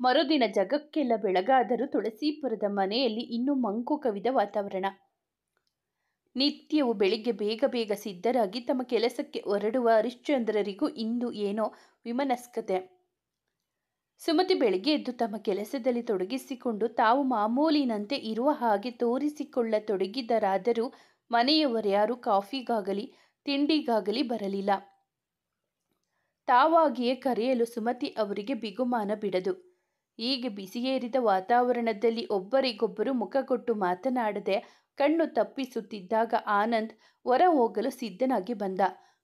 ಮರುದಿನ ಜಗಕ್ಕೆಲ್ಲ ಬೆಳಗಾದರೂ ತುಳಸೀಪುರದ ಮನೆಯಲ್ಲಿ ಇನ್ನೂ ಮಂಕು ಕವಿದ ವಾತಾವರಣ. ನಿತ್ಯವೂ ಬೆಳಿಗ್ಗೆ ಬೇಗ ಬೇಗ ಸಿದ್ಧರಾಗಿ ತಮ್ಮ ಕೆಲಸಕ್ಕೆ ಹೊರಡುವ ಹರಿಶ್ಚಂದ್ರರಿಗೂ ಇಂದು ಏನೋ ವಿಮನಸ್ಕತೆ. ಸುಮತಿ ಬೆಳಿಗ್ಗೆ ಎದ್ದು ತಮ್ಮ ಕೆಲಸದಲ್ಲಿ ತೊಡಗಿಸಿಕೊಂಡು ತಾವು ಮಾಮೂಲಿನಂತೆ ಇರುವ ಹಾಗೆ ತೋರಿಸಿಕೊಳ್ಳತೊಡಗಿದರಾದರೂ ಮನೆಯವರ್ಯಾರೂ ಕಾಫಿಗಾಗಲಿ ತಿಂಡಿಗಾಗಲಿ ಬರಲಿಲ್ಲ. ತಾವಾಗಿಯೇ ಕರೆಯಲು ಸುಮತಿ ಅವರಿಗೆ ಬಿಗುಮಾನ ಬಿಡದು. ಹೀಗೆ ಬಿಸಿಯೇರಿದ ವಾತಾವರಣದಲ್ಲಿ ಒಬ್ಬರಿಗೊಬ್ಬರು ಮುಖ ಕೊಟ್ಟು ಮಾತನಾಡದೆ ಕಣ್ಣು ತಪ್ಪಿಸುತ್ತಿದ್ದಾಗ ಆನಂದ್ ಹೊರ ಹೋಗಲು ಸಿದ್ಧನಾಗಿ ಬಂದ.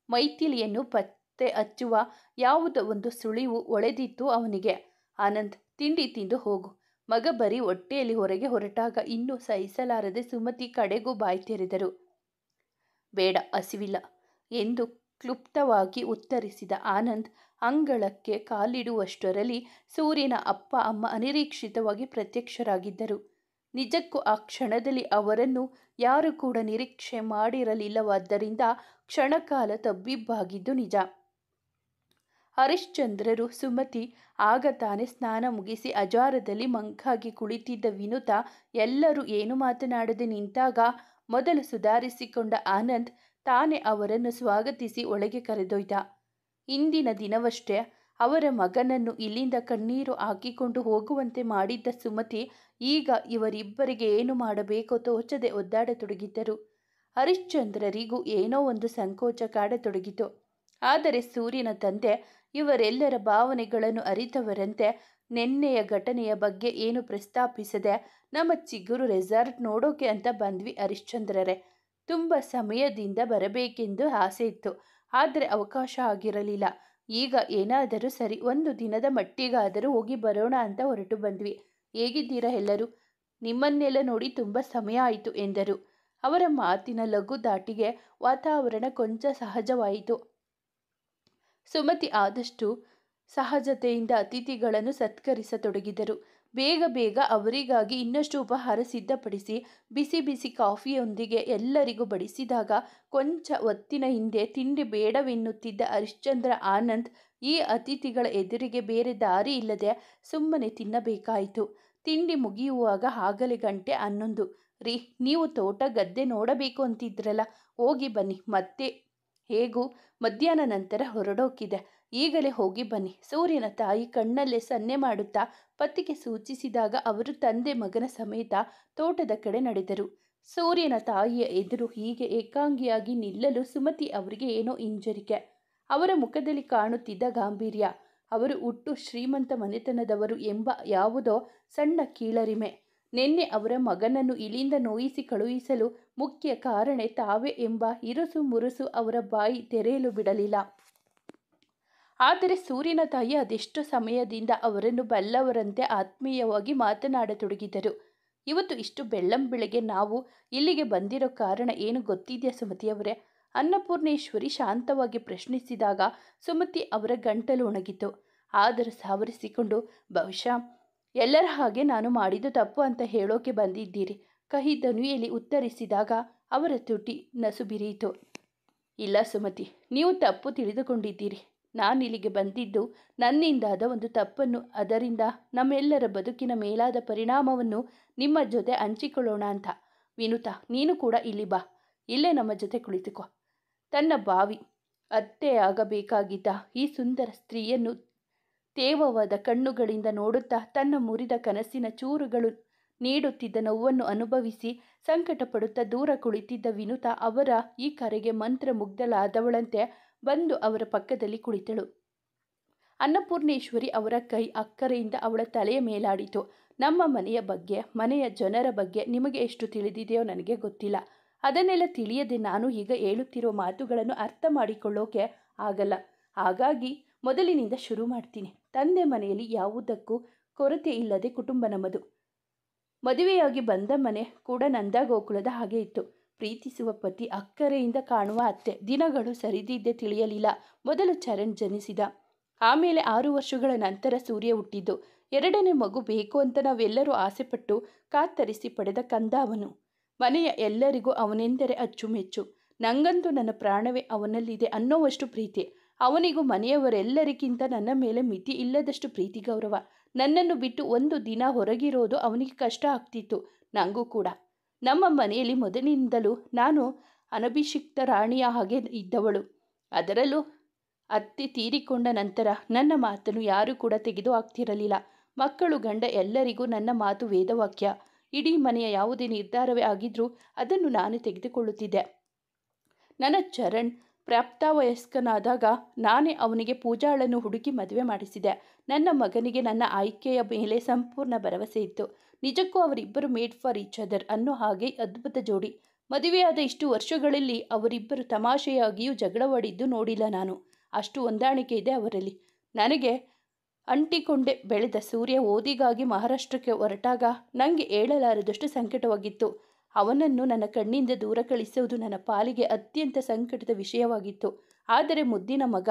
ಮೈಥಿಲಿಯನ್ನು ಪತ್ತೆ ಹಚ್ಚುವ ಯಾವುದೋ ಒಂದು ಸುಳಿವು ಹೊಳೆದಿತ್ತು ಅವನಿಗೆ. ಆನಂದ್, ತಿಂಡಿ ತಿಂದು ಹೋಗು. ಮಗ ಬರೀ ಹೊಟ್ಟೆಯಲ್ಲಿ ಹೊರಗೆ ಹೊರಟಾಗ ಇನ್ನೂ ಸಹಿಸಲಾರದೆ ಸುಮತಿ ಕಡೆಗೂ ಬಾಯಿ ತೆರೆದರು. ಬೇಡ, ಹಸಿವಿಲ್ಲ ಎಂದು ಕ್ಲುಪ್ತವಾಗಿ ಉತ್ತರಿಸಿದ ಆನಂದ್ ಅಂಗಳಕ್ಕೆ ಕಾಲಿಡುವಷ್ಟರಲ್ಲಿ ಸೂರ್ಯನ ಅಪ್ಪ ಅಮ್ಮ ಅನಿರೀಕ್ಷಿತವಾಗಿ ಪ್ರತ್ಯಕ್ಷರಾಗಿದ್ದರು. ನಿಜಕ್ಕೂ ಆ ಕ್ಷಣದಲ್ಲಿ ಅವರನ್ನು ಯಾರೂ ಕೂಡ ನಿರೀಕ್ಷೆ ಮಾಡಿರಲಿಲ್ಲವಾದ್ದರಿಂದ ಕ್ಷಣಕಾಲ ತಬ್ಬಿಬ್ಬಾಗಿದ್ದು ನಿಜ. ಹರಿಶ್ಚಂದ್ರರು, ಸುಮತಿ, ಆಗ ತಾನೇ ಸ್ನಾನ ಮುಗಿಸಿ ಅಜಾರದಲ್ಲಿ ಮಂಕಾಗಿ ಕುಳಿತಿದ್ದ ವಿನುತಾ ಎಲ್ಲರೂ ಏನು ಮಾತನಾಡದೆ ನಿಂತಾಗ ಮೊದಲು ಸುಧಾರಿಸಿಕೊಂಡ ಆನಂದ್ ತಾನೇ ಅವರನ್ನು ಸ್ವಾಗತಿಸಿ ಒಳಗೆ ಕರೆದೊಯ್ದ. ಇಂದಿನ ದಿನವಷ್ಟೇ ಅವರ ಮಗನನ್ನು ಇಲ್ಲಿಂದ ಕಣ್ಣೀರು ಹಾಕಿಕೊಂಡು ಹೋಗುವಂತೆ ಮಾಡಿದ್ದ ಸುಮತಿ ಈಗ ಇವರಿಬ್ಬರಿಗೆ ಏನು ಮಾಡಬೇಕೋ ತೋಚದೆ ಒದ್ದಾಡತೊಡಗಿದ್ದರು. ಹರಿಶ್ಚಂದ್ರರಿಗೂ ಏನೋ ಒಂದು ಸಂಕೋಚ ಕಾಡತೊಡಗಿತು. ಆದರೆ ಸೂರ್ಯನ ತಂದೆ ಇವರೆಲ್ಲರ ಭಾವನೆಗಳನ್ನು ಅರಿತವರಂತೆ ನೆನ್ನೆಯ ಘಟನೆಯ ಬಗ್ಗೆ ಏನು ಪ್ರಸ್ತಾಪಿಸದೆ, ನಮ್ಮ ಚಿಗುರು ರೆಸಾರ್ಟ್ ನೋಡೋಕೆ ಅಂತ ಬಂದ್ವಿ ಹರಿಶ್ಚಂದ್ರರೇ. ತುಂಬ ಸಮಯದಿಂದ ಬರಬೇಕೆಂದು ಆಸೆ ಇತ್ತು, ಆದರೆ ಅವಕಾಶ ಆಗಿರಲಿಲ್ಲ. ಈಗ ಏನಾದರೂ ಸರಿ, ಒಂದು ದಿನದ ಮಟ್ಟಿಗಾದರೂ ಹೋಗಿ ಬರೋಣ ಅಂತ ಹೊರಟು ಬಂದ್ವಿ. ಹೇಗಿದ್ದೀರಾ ಎಲ್ಲರೂ? ನಿಮ್ಮನ್ನೆಲ್ಲ ನೋಡಿ ತುಂಬ ಸಮಯ ಆಯಿತು ಎಂದರು. ಅವರ ಮಾತಿನ ಲಘು ಧಾಟಿಗೆ ವಾತಾವರಣ ಕೊಂಚ ಸಹಜವಾಯಿತು. ಸುಮತಿ ಆದಷ್ಟು ಸಹಜತೆಯಿಂದ ಅತಿಥಿಗಳನ್ನು ಸತ್ಕರಿಸತೊಡಗಿದರು. ಬೇಗ ಬೇಗ ಅವರಿಗಾಗಿ ಇನ್ನಷ್ಟು ಉಪಹಾರ ಸಿದ್ಧಪಡಿಸಿ ಬಿಸಿ ಬಿಸಿ ಕಾಫಿಯೊಂದಿಗೆ ಎಲ್ಲರಿಗೂ ಬಡಿಸಿದಾಗ ಕೊಂಚ ಹೊತ್ತಿನ ಹಿಂದೆ ತಿಂಡಿ ಬೇಡವೆನ್ನುತ್ತಿದ್ದ ಹರಿಶ್ಚಂದ್ರ ಆನಂದ್ ಈ ಅತಿಥಿಗಳ ಎದುರಿಗೆ ಬೇರೆ ದಾರಿ ಇಲ್ಲದೆ ಸುಮ್ಮನೆ ತಿನ್ನಬೇಕಾಯಿತು. ತಿಂಡಿ ಮುಗಿಯುವಾಗ ಆಗಲೇ 11:00. ರೀ, ನೀವು ತೋಟ ಗದ್ದೆ ನೋಡಬೇಕು ಅಂತಿದ್ರಲ್ಲ, ಹೋಗಿ ಬನ್ನಿ. ಮತ್ತೆ ಹೇಗೂ ಮಧ್ಯಾಹ್ನ ನಂತರ ಹೊರಡೋಕಿದೆ, ಈಗಲೇ ಹೋಗಿ ಬನ್ನಿ. ಸೂರ್ಯನ ತಾಯಿ ಕಣ್ಣಲ್ಲೇ ಸನ್ನೆ ಮಾಡುತ್ತಾ ಪತಿಗೆ ಸೂಚಿಸಿದಾಗ ಅವರು ತಂದೆ ಮಗನ ಸಮೇತ ತೋಟದ ಕಡೆ ನಡೆದರು. ಸೂರ್ಯನ ತಾಯಿಯ ಎದುರು ಹೀಗೆ ಏಕಾಂಗಿಯಾಗಿ ನಿಲ್ಲಲು ಸುಮತಿ ಅವರಿಗೆ ಏನೋ ಹಿಂಜರಿಕೆ. ಅವರ ಮುಖದಲ್ಲಿ ಕಾಣುತ್ತಿದ್ದ ಗಾಂಭೀರ್ಯ, ಅವರು ಹುಟ್ಟು ಶ್ರೀಮಂತ ಮನೆತನದವರು ಎಂಬ ಯಾವುದೋ ಸಣ್ಣ ಕೀಳರಿಮೆ, ನಿನ್ನೆ ಅವರ ಮಗನನ್ನು ಇಲ್ಲಿಂದ ನೋಯಿಸಿ ಕಳುಹಿಸಲು ಮುಖ್ಯ ಕಾರಣ ತಾವೇ ಎಂಬ ಇರುಸು ಮುರುಸು ಅವರ ಬಾಯಿ ತೆರೆಯಲು ಬಿಡಲಿಲ್ಲ. ಆದರೆ ಸೂರ್ಯನ ತಾಯಿ ಅದೆಷ್ಟು ಸಮಯದಿಂದ ಅವರನ್ನು ಬಲ್ಲವರಂತೆ ಆತ್ಮೀಯವಾಗಿ ಮಾತನಾಡತೊಡಗಿದರು. ಇವತ್ತು ಇಷ್ಟು ಬೆಳ್ಳಂಬೆಳಗ್ಗೆ ನಾವು ಇಲ್ಲಿಗೆ ಬಂದಿರೋ ಕಾರಣ ಏನು ಗೊತ್ತಿದೆಯಾ ಸುಮತಿಯವರೇ? ಅನ್ನಪೂರ್ಣೇಶ್ವರಿ ಶಾಂತವಾಗಿ ಪ್ರಶ್ನಿಸಿದಾಗ ಸುಮತಿ ಅವರ ಗಂಟಲು ಒಣಗಿತು. ಆದರೂ ಸಾವರಿಸಿಕೊಂಡು, ಬಹುಶಃ ಎಲ್ಲರ ಹಾಗೆ ನಾನು ಮಾಡಿದ್ದು ತಪ್ಪು ಅಂತ ಹೇಳೋಕೆ ಬಂದಿದ್ದೀರಿ, ಕಹಿ ಧ್ವನಿಯಲ್ಲಿ ಉತ್ತರಿಸಿದಾಗ ಅವರ ತುಟಿ ನಸುಬಿರಿಯಿತು. ಇಲ್ಲ ಸುಮತಿ, ನೀವು ತಪ್ಪು ತಿಳಿದುಕೊಂಡಿದ್ದೀರಿ. ನಾನಿಲ್ಲಿಗೆ ಬಂದಿದ್ದು ನನ್ನಿಂದಾದ ಒಂದು ತಪ್ಪನ್ನು, ಅದರಿಂದ ನಮ್ಮೆಲ್ಲರ ಬದುಕಿನ ಮೇಲಾದ ಪರಿಣಾಮವನ್ನು ನಿಮ್ಮ ಜೊತೆ ಹಂಚಿಕೊಳ್ಳೋಣ ಅಂತ. ವಿನುತಾ, ನೀನು ಕೂಡ ಇಲ್ಲಿ ಬಾ, ಇಲ್ಲೇ ನಮ್ಮ ಜೊತೆ ಕುಳಿತುಕೋ. ತನ್ನ ಭಾವಿ ಅತ್ತೆಯಾಗಬೇಕಾಗಿದ್ದ ಈ ಸುಂದರ ಸ್ತ್ರೀಯನ್ನು ತೇವವಾದ ಕಣ್ಣುಗಳಿಂದ ನೋಡುತ್ತಾ ತನ್ನ ಮುರಿದ ಕನಸಿನ ಚೂರುಗಳು ನೀಡುತ್ತಿದ್ದ ನೋವನ್ನು ಅನುಭವಿಸಿ ಸಂಕಟ ಪಡುತ್ತಾ ದೂರ ಕುಳಿತಿದ್ದ ವಿನುತಾ ಅವರ ಈ ಕರೆಗೆ ಮಂತ್ರಮುಗ್ಧಳಾದವಳಂತೆ ಬಂದು ಅವರ ಪಕ್ಕದಲ್ಲಿ ಕುಳಿತಳು. ಅನ್ನಪೂರ್ಣೇಶ್ವರಿ ಅವರ ಕೈ ಅಕ್ಕರೆಯಿಂದ ಅವಳ ತಲೆಯ ಮೇಲಾಡಿತು. ನಮ್ಮ ಮನೆಯ ಬಗ್ಗೆ, ಮನೆಯ ಜನರ ಬಗ್ಗೆ ನಿಮಗೆ ಎಷ್ಟು ತಿಳಿದಿದೆಯೋ ನನಗೆ ಗೊತ್ತಿಲ್ಲ. ಅದನ್ನೆಲ್ಲ ತಿಳಿಯದೆ ನಾನು ಈಗ ಹೇಳುತ್ತಿರೋ ಮಾತುಗಳನ್ನು ಅರ್ಥ ಮಾಡಿಕೊಳ್ಳೋಕೆ ಆಗಲ್ಲ. ಹಾಗಾಗಿ ಮೊದಲಿನಿಂದ ಶುರು ಮಾಡ್ತೀನಿ. ತಂದೆ ಮನೆಯಲ್ಲಿ ಯಾವುದಕ್ಕೂ ಕೊರತೆ ಇಲ್ಲದೆ ಕುಟುಂಬ ನಮ್ಮದು. ಮದುವೆಯಾಗಿ ಬಂದ ಮನೆ ಕೂಡ ನಂದಗೋಕುಲದ ಹಾಗೆ ಇತ್ತು. ಪ್ರೀತಿಸುವ ಪತಿ, ಅಕ್ಕರೆಯಿಂದ ಕಾಣುವ ಅತ್ತೆ. ದಿನಗಳು ಸರಿದಿದ್ದೇ ತಿಳಿಯಲಿಲ್ಲ. ಮೊದಲು ಚರಣ್ ಜನಿಸಿದ. ಆಮೇಲೆ 6 ವರ್ಷಗಳ ನಂತರ ಸೂರ್ಯ ಹುಟ್ಟಿದ್ದು. 2ನೇ ಮಗು ಬೇಕು ಅಂತ ನಾವೆಲ್ಲರೂ ಆಸೆಪಟ್ಟು ಕಾತರಿಸಿ ಪಡೆದ ಕಂದ ಅವನು. ಮನೆಯ ಎಲ್ಲರಿಗೂ ಅವನೆಂದರೆ ಅಚ್ಚುಮೆಚ್ಚು. ನಂಗಂತೂ ನನ್ನ ಪ್ರಾಣವೇ ಅವನಲ್ಲಿದೆ ಅನ್ನೋವಷ್ಟು ಪ್ರೀತಿ. ಅವನಿಗೂ ಮನೆಯವರೆಲ್ಲರಿಗಿಂತ ನನ್ನ ಮೇಲೆ ಮಿತಿ ಇಲ್ಲದಷ್ಟು ಪ್ರೀತಿ ಗೌರವ. ನನ್ನನ್ನು ಬಿಟ್ಟು ಒಂದು ದಿನ ಹೊರಗಿರೋದು ಅವನಿಗೆ ಕಷ್ಟ ಆಗ್ತಿತ್ತು, ನನಗೂ ಕೂಡ. ನಮ್ಮ ಮನೆಯಲ್ಲಿ ಮೊದಲಿನಿಂದಲೂ ನಾನು ಅನಭಿಷಿಕ್ತ ರಾಣಿಯ ಹಾಗೆ ಇದ್ದವಳು. ಅದರಲ್ಲೂ ಅತ್ತೆ ತೀರಿಕೊಂಡ ನಂತರ ನನ್ನ ಮಾತನ್ನು ಯಾರೂ ಕೂಡ ತೆಗೆದು ಹಾಕ್ತಿರಲಿಲ್ಲ. ಮಕ್ಕಳು, ಗಂಡ ಎಲ್ಲರಿಗೂ ನನ್ನ ಮಾತು ವೇದವಾಕ್ಯ. ಇಡೀ ಮನೆಯ ಯಾವುದೇ ನಿರ್ಧಾರವೇ ಆಗಿದ್ರೂ ಅದನ್ನು ನಾನು ತೆಗೆದುಕೊಳ್ಳುತ್ತಿದ್ದೆ. ನನ್ನ ಚರಣ್ ಪ್ರಾಪ್ತವಯಸ್ಕನಾದಾಗ ನಾನೇ ಅವನಿಗೆ ಪೂಜಾಳನ್ನು ಹುಡುಕಿ ಮದುವೆ ಮಾಡಿಸಿದೆ. ನನ್ನ ಮಗನಿಗೆ ನನ್ನ ಆಯ್ಕೆಯ ಮೇಲೆ ಸಂಪೂರ್ಣ ಭರವಸೆ ಇತ್ತು. ನಿಜಕ್ಕೂ ಅವರಿಬ್ಬರು ಮೇಡ್ ಫಾರ್ ಈಚ್ ಅದರ್ ಅನ್ನೋ ಹಾಗೆ ಅದ್ಭುತ ಜೋಡಿ. ಮದುವೆಯಾದ ಇಷ್ಟು ವರ್ಷಗಳಲ್ಲಿ ಅವರಿಬ್ಬರು ತಮಾಷೆಯಾಗಿಯೂ ಜಗಳವಾಡಿದ್ದು ನೋಡಿಲ್ಲ ನಾನು. ಅಷ್ಟು ಹೊಂದಾಣಿಕೆ ಇದೆ ಅವರಲ್ಲಿ. ನನಗೆ ಅಂಟಿಕೊಂಡೆ ಬೆಳೆದ ಸೂರ್ಯ ಓದಿಗಾಗಿ ಮಹಾರಾಷ್ಟ್ರಕ್ಕೆ ಹೊರಟಾಗ ನನಗೆ ಹೇಳಲಾರದಷ್ಟು ಸಂಕಟವಾಗಿತ್ತು. ಅವನನ್ನು ನನ್ನ ಕಣ್ಣಿಂದ ದೂರ ಕಳಿಸುವುದು ನನ್ನ ಪಾಲಿಗೆ ಅತ್ಯಂತ ಸಂಕಟದ ವಿಷಯವಾಗಿತ್ತು. ಆದರೆ ಮುದ್ದಿನ ಮಗ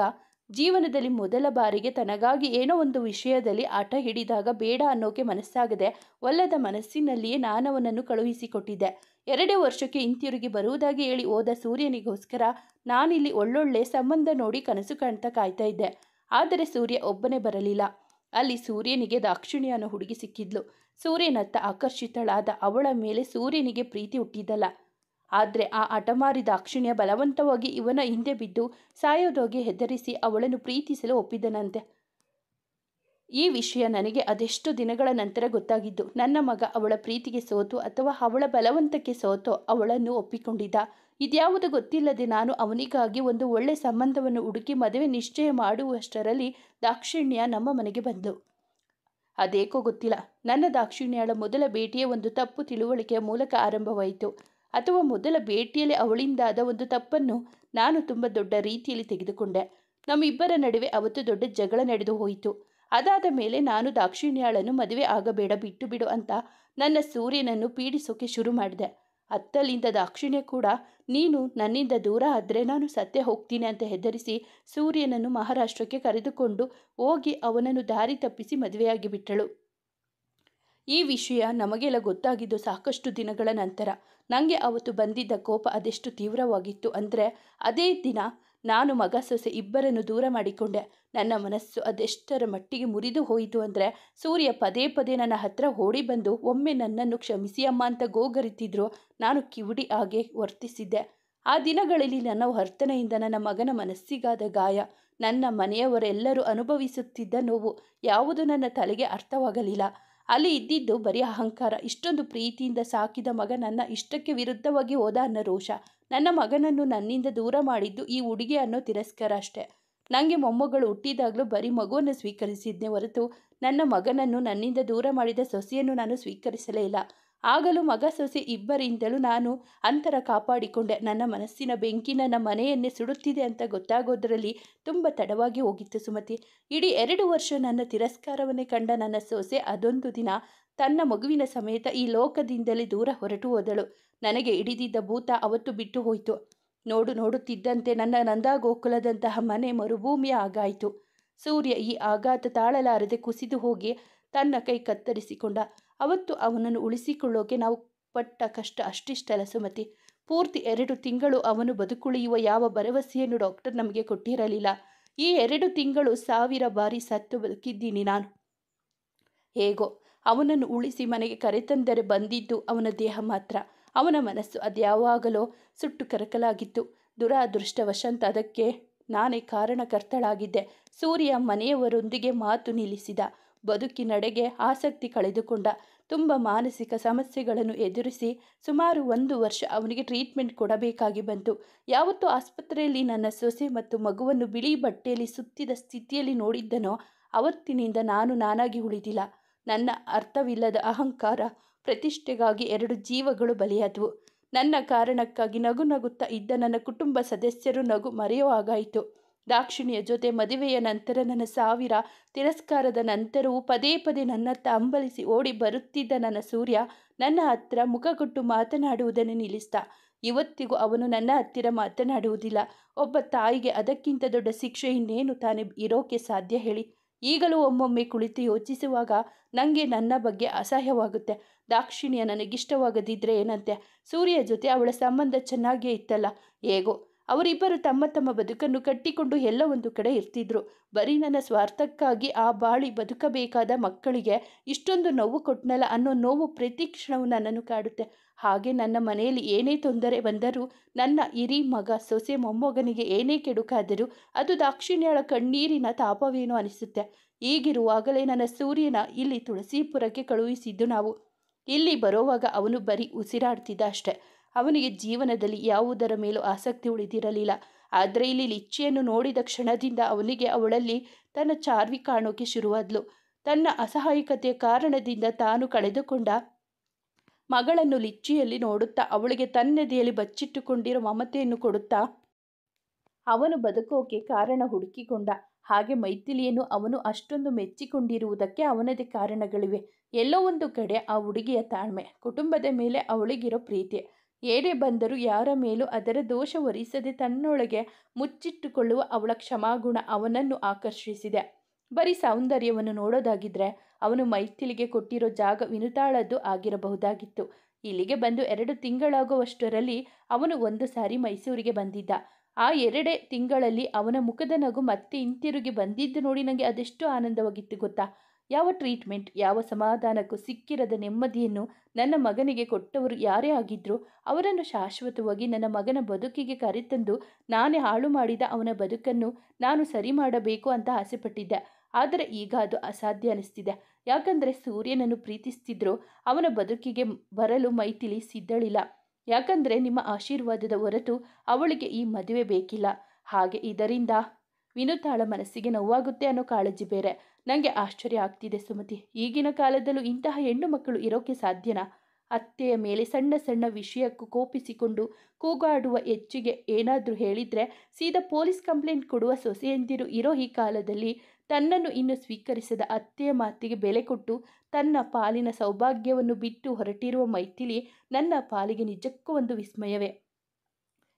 ಜೀವನದಲ್ಲಿ ಮೊದಲ ಬಾರಿಗೆ ತನಗಾಗಿ ಏನೋ ಒಂದು ವಿಷಯದಲ್ಲಿ ಹಠ ಹಿಡಿದಾಗ ಬೇಡ ಅನ್ನೋಕೆ ಮನಸ್ಸಾಗದೆ ಒಲ್ಲದ ಮನಸ್ಸಿನಲ್ಲಿಯೇ ನಾನವನನ್ನು ಕಳುಹಿಸಿಕೊಟ್ಟಿದ್ದೆ. 2 ವರ್ಷಕ್ಕೆ ಹಿಂತಿರುಗಿ ಬರುವುದಾಗಿ ಹೇಳಿ ಹೋದ ಸೂರ್ಯನಿಗೋಸ್ಕರ ನಾನಿಲ್ಲಿ ಒಳ್ಳೊಳ್ಳೆ ಸಂಬಂಧ ನೋಡಿ ಕನಸು ಕಾಣ್ತಾ ಕಾಯ್ತಾ ಇದ್ದೆ. ಆದರೆ ಸೂರ್ಯ ಒಬ್ಬನೇ ಬರಲಿಲ್ಲ. ಅಲ್ಲಿ ಸೂರ್ಯನಿಗೆ ದಾಕ್ಷಿಣಿ ಅನ್ನೋ ಹುಡುಗಿ ಸಿಕ್ಕಿದ್ಲು. ಸೂರ್ಯನತ್ತ ಆಕರ್ಷಿತಳಾದ ಅವಳ ಮೇಲೆ ಸೂರ್ಯನಿಗೆ ಪ್ರೀತಿ ಹುಟ್ಟಿದ್ದಲ್ಲ. ಆದರೆ ಆ ಹಠಮಾರಿ ದಾಕ್ಷಿಣ್ಯ ಬಲವಂತವಾಗಿ ಇವನ ಹಿಂದೆ ಬಿದ್ದು ಸಾಯೋದೋಗೆ ಹೆದರಿಸಿ ಅವಳನ್ನು ಪ್ರೀತಿಸಲು ಒಪ್ಪಿದನಂತೆ. ಈ ವಿಷಯ ನನಗೆ ಅದೆಷ್ಟು ದಿನಗಳ ನಂತರ ಗೊತ್ತಾಗಿದ್ದು. ನನ್ನ ಮಗ ಅವಳ ಪ್ರೀತಿಗೆ ಸೋತು ಅಥವಾ ಅವಳ ಬಲವಂತಕ್ಕೆ ಸೋತೋ ಅವಳನ್ನು ಒಪ್ಪಿಕೊಂಡಿದ್ದ. ಇದ್ಯಾವುದು ಗೊತ್ತಿಲ್ಲದೆ ನಾನು ಅವನಿಗಾಗಿ ಒಂದು ಒಳ್ಳೆ ಸಂಬಂಧವನ್ನು ಹುಡುಕಿ ಮದುವೆ ನಿಶ್ಚಯ ಮಾಡುವಷ್ಟರಲ್ಲಿ ದಾಕ್ಷಿಣ್ಯ ನಮ್ಮ ಮನೆಗೆ ಬಂದಳು. ಅದೇಕೋ ಗೊತ್ತಿಲ್ಲ, ನನ್ನ ದಾಕ್ಷಿಣ್ಯಳ ಮೊದಲ ಭೇಟಿಯೇ ಒಂದು ತಪ್ಪು ತಿಳುವಳಿಕೆಯ ಮೂಲಕ ಆರಂಭವಾಯಿತು. ಅಥವಾ ಮೊದಲ ಭೇಟಿಯಲ್ಲಿ ಅವಳಿಂದಾದ ಒಂದು ತಪ್ಪನ್ನು ನಾನು ತುಂಬ ದೊಡ್ಡ ರೀತಿಯಲ್ಲಿ ತೆಗೆದುಕೊಂಡೆ. ನಮ್ಮಿಬ್ಬರ ನಡುವೆ ಅವತ್ತು ದೊಡ್ಡ ಜಗಳ ನಡೆದು ಹೋಯಿತು. ಅದಾದ ಮೇಲೆ ನಾನು ದಾಕ್ಷಿಣ್ಯಳನ್ನು ಮದುವೆ ಆಗಬೇಡ, ಬಿಟ್ಟು ಬಿಡು ಅಂತ ನನ್ನ ಸೂರ್ಯನನ್ನು ಪೀಡಿಸೋಕೆ ಶುರು ಮಾಡಿದೆ. ಅತ್ತಲಿಂದ ದಾಕ್ಷಿಣ್ಯ ಕೂಡ ನೀನು ನನ್ನಿಂದ ದೂರ ಆದರೆ ನಾನು ಸತ್ತೇ ಹೋಗ್ತೀನಿ ಅಂತ ಹೆದರಿಸಿ ಸೂರ್ಯನನ್ನು ಮಹಾರಾಷ್ಟ್ರಕ್ಕೆ ಕರೆದುಕೊಂಡು ಹೋಗಿ ಅವನನ್ನು ದಾರಿ ತಪ್ಪಿಸಿ ಮದುವೆಯಾಗಿ ಬಿಟ್ಟಳು. ಈ ವಿಷಯ ನಮಗೆಲ್ಲ ಗೊತ್ತಾಗಿದ್ದು ಸಾಕಷ್ಟು ದಿನಗಳ ನಂತರ. ನನಗೆ ಅವತ್ತು ಬಂದಿದ್ದ ಕೋಪ ಅದೆಷ್ಟು ತೀವ್ರವಾಗಿತ್ತು ಅಂದರೆ ಅದೇ ದಿನ ನಾನು ಮಗ ಸೊಸೆ ಇಬ್ಬರನ್ನು ದೂರ ಮಾಡಿಕೊಂಡೆ. ನನ್ನ ಮನಸ್ಸು ಅದೆಷ್ಟರ ಮಟ್ಟಿಗೆ ಮುರಿದು ಹೋಯಿತು ಅಂದರೆ ಸೂರ್ಯ ಪದೇ ಪದೇ ನನ್ನ ಹತ್ರ ಓಡಿ ಬಂದು ಒಮ್ಮೆ ನನ್ನನ್ನು ಕ್ಷಮಿಸಿ ಅಮ್ಮ ಅಂತ ಗೋಗರಿತಿದ್ರು. ನಾನು ಕಿವುಡಿ ಹಾಗೆ ವರ್ತಿಸಿದ್ದೆ. ಆ ದಿನಗಳಲ್ಲಿ ನನ್ನ ವರ್ತನೆಯಿಂದ ನನ್ನ ಮಗನ ಮನಸ್ಸಿಗಾದ ಗಾಯ, ನನ್ನ ಮನೆಯವರೆಲ್ಲರೂ ಅನುಭವಿಸುತ್ತಿದ್ದ ನೋವು ಯಾವುದು ನನ್ನ ತಲೆಗೆ ಅರ್ಥವಾಗಲಿಲ್ಲ. ಅಲ್ಲಿ ಇದ್ದಿದ್ದು ಬರೀ ಅಹಂಕಾರ. ಇಷ್ಟೊಂದು ಪ್ರೀತಿಯಿಂದ ಸಾಕಿದ ಮಗ ನನ್ನ ಇಷ್ಟಕ್ಕೆ ವಿರುದ್ಧವಾಗಿ ಹೋದ ಅನ್ನೋ ರೋಷ. ನನ್ನ ಮಗನನ್ನು ನನ್ನಿಂದ ದೂರ ಮಾಡಿದ್ದು ಈ ಹುಡುಗಿ ಅನ್ನೋ ತಿರಸ್ಕಾರ ಅಷ್ಟೆ. ನನಗೆ ಮೊಮ್ಮಗಳು ಹುಟ್ಟಿದಾಗಲೂ ಬರೀ ಮಗುವನ್ನು ಸ್ವೀಕರಿಸಿದ್ನೇ ಹೊರತು ನನ್ನ ಮಗನನ್ನು ನನ್ನಿಂದ ದೂರ ಮಾಡಿದ ಸೊಸೆಯನ್ನು ನಾನು ಸ್ವೀಕರಿಸಲೇ ಇಲ್ಲ. ಆಗಲೂ ಮಗ ಸೊಸೆ ಇಬ್ಬರಿಂದಲೂ ನಾನು ಅಂತರ ಕಾಪಾಡಿಕೊಂಡೆ. ನನ್ನ ಮನಸ್ಸಿನ ಬೆಂಕಿ ನನ್ನ ಮನೆಯನ್ನೇ ಸುಡುತ್ತಿದೆ ಅಂತ ಗೊತ್ತಾಗೋದ್ರಲ್ಲಿ ತುಂಬ ತಡವಾಗಿ ಹೋಗಿತ್ತು ಸುಮತಿ. ಇಡೀ 2 ವರ್ಷ ನನ್ನ ತಿರಸ್ಕಾರವನ್ನೇ ಕಂಡ ನನ್ನ ಸೊಸೆ ಅದೊಂದು ದಿನ ತನ್ನ ಮಗುವಿನ ಸಮೇತ ಈ ಲೋಕದಿಂದಲೇ ದೂರ ಹೊರಟು ಹೋದಳು. ನನಗೆ ಹಿಡಿದಿದ್ದ ಭೂತ ಅವತ್ತು ಬಿಟ್ಟು ಹೋಯಿತು. ನೋಡುತ್ತಿದ್ದಂತೆ ನನ್ನ ನಂದಾಗೋಕುಲದಂತಹ ಮನೆ ಮರುಭೂಮಿಯ ಆಗಾಯಿತು. ಸೂರ್ಯ ಈ ಆಘಾತ ತಾಳಲಾರದೆ ಕುಸಿದು ಹೋಗಿ ತನ್ನ ಕೈ ಕತ್ತರಿಸಿಕೊಂಡ. ಅವತ್ತು ಅವನನ್ನು ಉಳಿಸಿಕೊಳ್ಳೋಕೆ ನಾವು ಪಟ್ಟ ಕಷ್ಟ ಅಷ್ಟಿಷ್ಟಲ್ಲ ಸುಮತಿ. ಪೂರ್ತಿ 2 ತಿಂಗಳು ಅವನು ಬದುಕುಳಿಯುವ ಯಾವ ಭರವಸೆಯನ್ನು ಡಾಕ್ಟರ್ ನಮಗೆ ಕೊಟ್ಟಿರಲಿಲ್ಲ. ಈ 2 ತಿಂಗಳು 1000 ಬಾರಿ ಸತ್ತು ಬದುಕಿದ್ದೀನಿ ನಾನು. ಹೇಗೋ ಅವನನ್ನು ಉಳಿಸಿ ಮನೆಗೆ ಕರೆತಂದರೆ ಬಂದಿದ್ದು ಅವನ ದೇಹ ಮಾತ್ರ. ಅವನ ಮನಸ್ಸು ಅದ್ಯಾವಾಗಲೋ ಸುಟ್ಟು ಕರಕಲಾಗಿತ್ತು. ದುರಾದೃಷ್ಟವಶಾತ್ ಅದಕ್ಕೆ ನಾನೇ ಕಾರಣಕರ್ತಳಾಗಿದ್ದೆ. ಸೂರ್ಯ ಮನೆಯವರೊಂದಿಗೆ ಮಾತು ನಿಲ್ಲಿಸಿದ. ಬದುಕಿನೆಡೆಗೆ ಆಸಕ್ತಿ ಕಳೆದುಕೊಂಡ. ತುಂಬ ಮಾನಸಿಕ ಸಮಸ್ಯೆಗಳನ್ನು ಎದುರಿಸಿ ಸುಮಾರು 1 ವರ್ಷ ಅವನಿಗೆ ಟ್ರೀಟ್ಮೆಂಟ್ ಕೊಡಬೇಕಾಗಿ ಬಂತು. ಯಾವತ್ತೂ ಆಸ್ಪತ್ರೆಯಲ್ಲಿ ನನ್ನ ಸೊಸೆ ಮತ್ತು ಮಗುವನ್ನು ಬಿಳಿ ಬಟ್ಟೆಯಲ್ಲಿ ಸುತ್ತಿದ ಸ್ಥಿತಿಯಲ್ಲಿ ನೋಡಿದ್ದನೋ ಅವತ್ತಿನಿಂದ ನಾನಾಗಿ ಉಳಿದಿಲ್ಲ. ನನ್ನ ಅರ್ಥವಿಲ್ಲದ ಅಹಂಕಾರ ಪ್ರತಿಷ್ಠೆಗಾಗಿ 2 ಜೀವಗಳು ಬಲಿಯಾದವು. ನನ್ನ ಕಾರಣಕ್ಕಾಗಿ ನಗುತ್ತಾ ಇದ್ದ ನನ್ನ ಕುಟುಂಬ ಸದಸ್ಯರು ನಗು ಮರೆಯೋ ಹಾಗಾಯಿತು. ದಾಕ್ಷಿಣಿಯ ಜೊತೆ ಮದುವೆಯ ನಂತರ ನನ್ನ 1000 ತಿರಸ್ಕಾರದ ನಂತರವೂ ಪದೇ ಪದೇ ನನ್ನತ್ತ ಹಂಬಲಿಸಿ ಓಡಿ ಬರುತ್ತಿದ್ದ ನನ್ನ ಸೂರ್ಯ ನನ್ನ ಹತ್ರ ಮುಖ ಕೊಟ್ಟು ಮಾತನಾಡುವುದನ್ನು ನಿಲ್ಲಿಸಿದ. ಇವತ್ತಿಗೂ ಅವನು ನನ್ನ ಹತ್ತಿರ ಮಾತನಾಡುವುದಿಲ್ಲ. ಒಬ್ಬ ತಾಯಿಗೆ ಅದಕ್ಕಿಂತ ದೊಡ್ಡ ಶಿಕ್ಷೆ ಇನ್ನೇನು ತಾನೇ ಇರೋಕೆ ಸಾಧ್ಯ ಹೇಳಿ. ಈಗಲೂ ಒಮ್ಮೊಮ್ಮೆ ಕುಳಿತು ಯೋಚಿಸುವಾಗ ನನಗೆ ನನ್ನ ಬಗ್ಗೆ ಅಸಹ್ಯವಾಗುತ್ತೆ. ದಾಕ್ಷಿಣ್ಯ ನನಗಿಷ್ಟವಾಗದಿದ್ದರೆ ಏನಂತೆ, ಸೂರ್ಯ ಜೊತೆ ಅವಳ ಸಂಬಂಧ ಚೆನ್ನಾಗೇ ಇತ್ತಲ್ಲ. ಹೇಗೋ ಅವರಿಬ್ಬರು ತಮ್ಮ ತಮ್ಮ ಬದುಕನ್ನು ಕಟ್ಟಿಕೊಂಡು ಎಲ್ಲ ಒಂದು ಕಡೆ ಇರ್ತಿದ್ರು. ಬರೀ ನನ್ನ ಸ್ವಾರ್ಥಕ್ಕಾಗಿ ಆ ಬಾಳಿ ಬದುಕಬೇಕಾದ ಮಕ್ಕಳಿಗೆ ಇಷ್ಟೊಂದು ನೋವು ಕೊಟ್ಟನಲ್ಲ ಅನ್ನೋ ನೋವು ಪ್ರತಿ ಕ್ಷಣವೂ ನನ್ನನ್ನು ಕಾಡುತ್ತೆ. ಹಾಗೆ ನನ್ನ ಮನೆಯಲ್ಲಿ ಏನೇ ತೊಂದರೆ ಬಂದರೂ, ನನ್ನ ಹಿರಿ ಮಗ ಸೊಸೆ ಮೊಮ್ಮಗನಿಗೆ ಏನೇ ಕೆಡುಕಾದರೂ ಅದು ದಾಕ್ಷಿಣ್ಯಳ ಕಣ್ಣೀರಿನ ತಾಪವೇನೋ ಅನಿಸುತ್ತೆ. ಹೀಗಿರುವಾಗಲೇ ನನ್ನ ಸೂರ್ಯನ ಇಲ್ಲಿ ತುಳಸೀಪುರಕ್ಕೆ ಕಳುಹಿಸಿದ್ದು ನಾವು. ಇಲ್ಲಿ ಬರೋವಾಗ ಅವನು ಬರೀ ಉಸಿರಾಡ್ತಿದ್ದ ಅಷ್ಟೆ. ಅವನಿಗೆ ಜೀವನದಲ್ಲಿ ಯಾವುದರ ಮೇಲೂ ಆಸಕ್ತಿ ಉಳಿದಿರಲಿಲ್ಲ. ಆದರೆ ಇಲ್ಲಿ ಲಿಚ್ಚಿಯನ್ನು ನೋಡಿದ ಕ್ಷಣದಿಂದ ಅವನಿಗೆ ಅವಳಲ್ಲಿ ತನ್ನ ಚಾರ್ವಿ ಕಾಣೋಕೆ ಶುರುವಾದ್ಲು. ತನ್ನ ಅಸಹಾಯಕತೆಯ ಕಾರಣದಿಂದ ತಾನು ಕಳೆದುಕೊಂಡ ಮಗಳನ್ನು ಲಿಚ್ಚಿಯಲ್ಲಿ ನೋಡುತ್ತಾ ಅವಳಿಗೆ ತನ್ನೆದೆಯಲ್ಲಿ ಬಚ್ಚಿಟ್ಟುಕೊಂಡಿರೋ ಮಮತೆಯನ್ನು ಕೊಡುತ್ತಾ ಅವನು ಬದುಕೋಕೆ ಕಾರಣ ಹುಡುಕಿಕೊಂಡ. ಹಾಗೆ ಮೈಥಿಲಿಯನ್ನು ಅವನು ಅಷ್ಟೊಂದು ಮೆಚ್ಚಿಕೊಂಡಿರುವುದಕ್ಕೆ ಅವನದೇ ಕಾರಣಗಳಿವೆ. ಎಲ್ಲೋ ಒಂದು ಕಡೆ ಆ ಹುಡುಗಿಯ ತಾಳ್ಮೆ, ಕುಟುಂಬದ ಮೇಲೆ ಅವಳಿಗಿರೋ ಪ್ರೀತಿ, ಏನೇ ಬಂದರೂ ಯಾರ ಮೇಲೂ ಅದರ ದೋಷ ಹೊರಿಸದೆ ತನ್ನೊಳಗೆ ಮುಚ್ಚಿಟ್ಟುಕೊಳ್ಳುವ ಅವಳ ಕ್ಷಮಾಗುಣ ಅವನನ್ನು ಆಕರ್ಷಿಸಿದೆ. ಬರೀ ಸೌಂದರ್ಯವನ್ನು ನೋಡೋದಾಗಿದ್ರೆ ಅವನು ಮೈಥಿಲಿಗೆ ಕೊಟ್ಟಿರೋ ಜಾಗ ವಿನುತಾಳದ್ದು ಆಗಿರಬಹುದಾಗಿತ್ತು. ಇಲ್ಲಿಗೆ ಬಂದು 2 ತಿಂಗಳಾಗುವಷ್ಟರಲ್ಲಿ ಅವನು ಒಂದು ಸಾರಿ ಮೈಸೂರಿಗೆ ಬಂದಿದ್ದ. ಆ 2 ತಿಂಗಳಲ್ಲಿ ಅವನ ಮುಖದ ನಗು ಮತ್ತೆ ಹಿಂತಿರುಗಿ ಬಂದಿದ್ದು ನೋಡಿ ನನಗೆ ಅದೆಷ್ಟು ಆನಂದವಾಗಿತ್ತು ಗೊತ್ತಾ. ಯಾವ ಟ್ರೀಟ್ಮೆಂಟ್, ಯಾವ ಸಮಾಧಾನಕ್ಕೂ ಸಿಕ್ಕಿರದ ನೆಮ್ಮದಿಯನ್ನು ನನ್ನ ಮಗನಿಗೆ ಕೊಟ್ಟವರು ಯಾರೇ ಆಗಿದ್ರೂ ಅವರನ್ನು ಶಾಶ್ವತವಾಗಿ ನನ್ನ ಮಗನ ಬದುಕಿಗೆ ಕರೆತಂದು ನಾನೇ ಹಾಳು ಮಾಡಿದ ಅವನ ಬದುಕನ್ನು ನಾನು ಸರಿ ಮಾಡಬೇಕು ಅಂತ ಆಸೆಪಟ್ಟಿದ್ದೆ. ಆದರೆ ಈಗ ಅದು ಅಸಾಧ್ಯ ಅನಿಸ್ತಿದೆ. ಯಾಕಂದರೆ ಸೂರ್ಯನನ್ನು ಪ್ರೀತಿಸ್ತಿದ್ರು ಅವನ ಬದುಕಿಗೆ ಬರಲು ಮೈಥಿಲಿ ಸಿದ್ಧಳಿಲ್ಲ. ಯಾಕಂದರೆ ನಿಮ್ಮ ಆಶೀರ್ವಾದದ ಹೊರತು ಅವಳಿಗೆ ಈ ಮದುವೆ ಬೇಕಿಲ್ಲ. ಹಾಗೆ ಇದರಿಂದ ವಿನುತಾಳ ಮನಸ್ಸಿಗೆ ನೋವಾಗುತ್ತೆ ಅನ್ನೋ ಕಾಳಜಿ ಬೇರೆ. ನನಗೆ ಆಶ್ಚರ್ಯ ಆಗ್ತಿದೆ ಸುಮತಿ. ಈಗಿನ ಕಾಲದಲ್ಲೂ ಇಂತಹ ಹೆಣ್ಣು ಮಕ್ಕಳು ಇರೋಕ್ಕೆ ಸಾಧ್ಯನಾ? ಅತ್ತೆಯ ಮೇಲೆ ಸಣ್ಣ ಸಣ್ಣ ವಿಷಯಕ್ಕೂ ಕೋಪಿಸಿಕೊಂಡು ಕೂಗಾಡುವ ಹೆಚ್ಚಿಗೆ ಏನಾದರೂ ಹೇಳಿದರೆ ಸೀದಾ ಪೊಲೀಸ್ ಕಂಪ್ಲೇಂಟ್ ಕೊಡುವ ಸೊಸೆಯಂದಿರು ಇರೋ ಈ ಕಾಲದಲ್ಲಿ ತನ್ನನ್ನು ಇನ್ನು ಸ್ವೀಕರಿಸದ ಅತ್ತೆಯ ಮಾತಿಗೆ ಬೆಲೆ ಕೊಟ್ಟು ತನ್ನ ಪಾಲಿನ ಸೌಭಾಗ್ಯವನ್ನು ಬಿಟ್ಟು ಹೊರಟಿರುವ ಮೈಥಿಲಿ ನನ್ನ ಪಾಲಿಗೆ ನಿಜಕ್ಕೂ ಒಂದು ವಿಸ್ಮಯವೇ.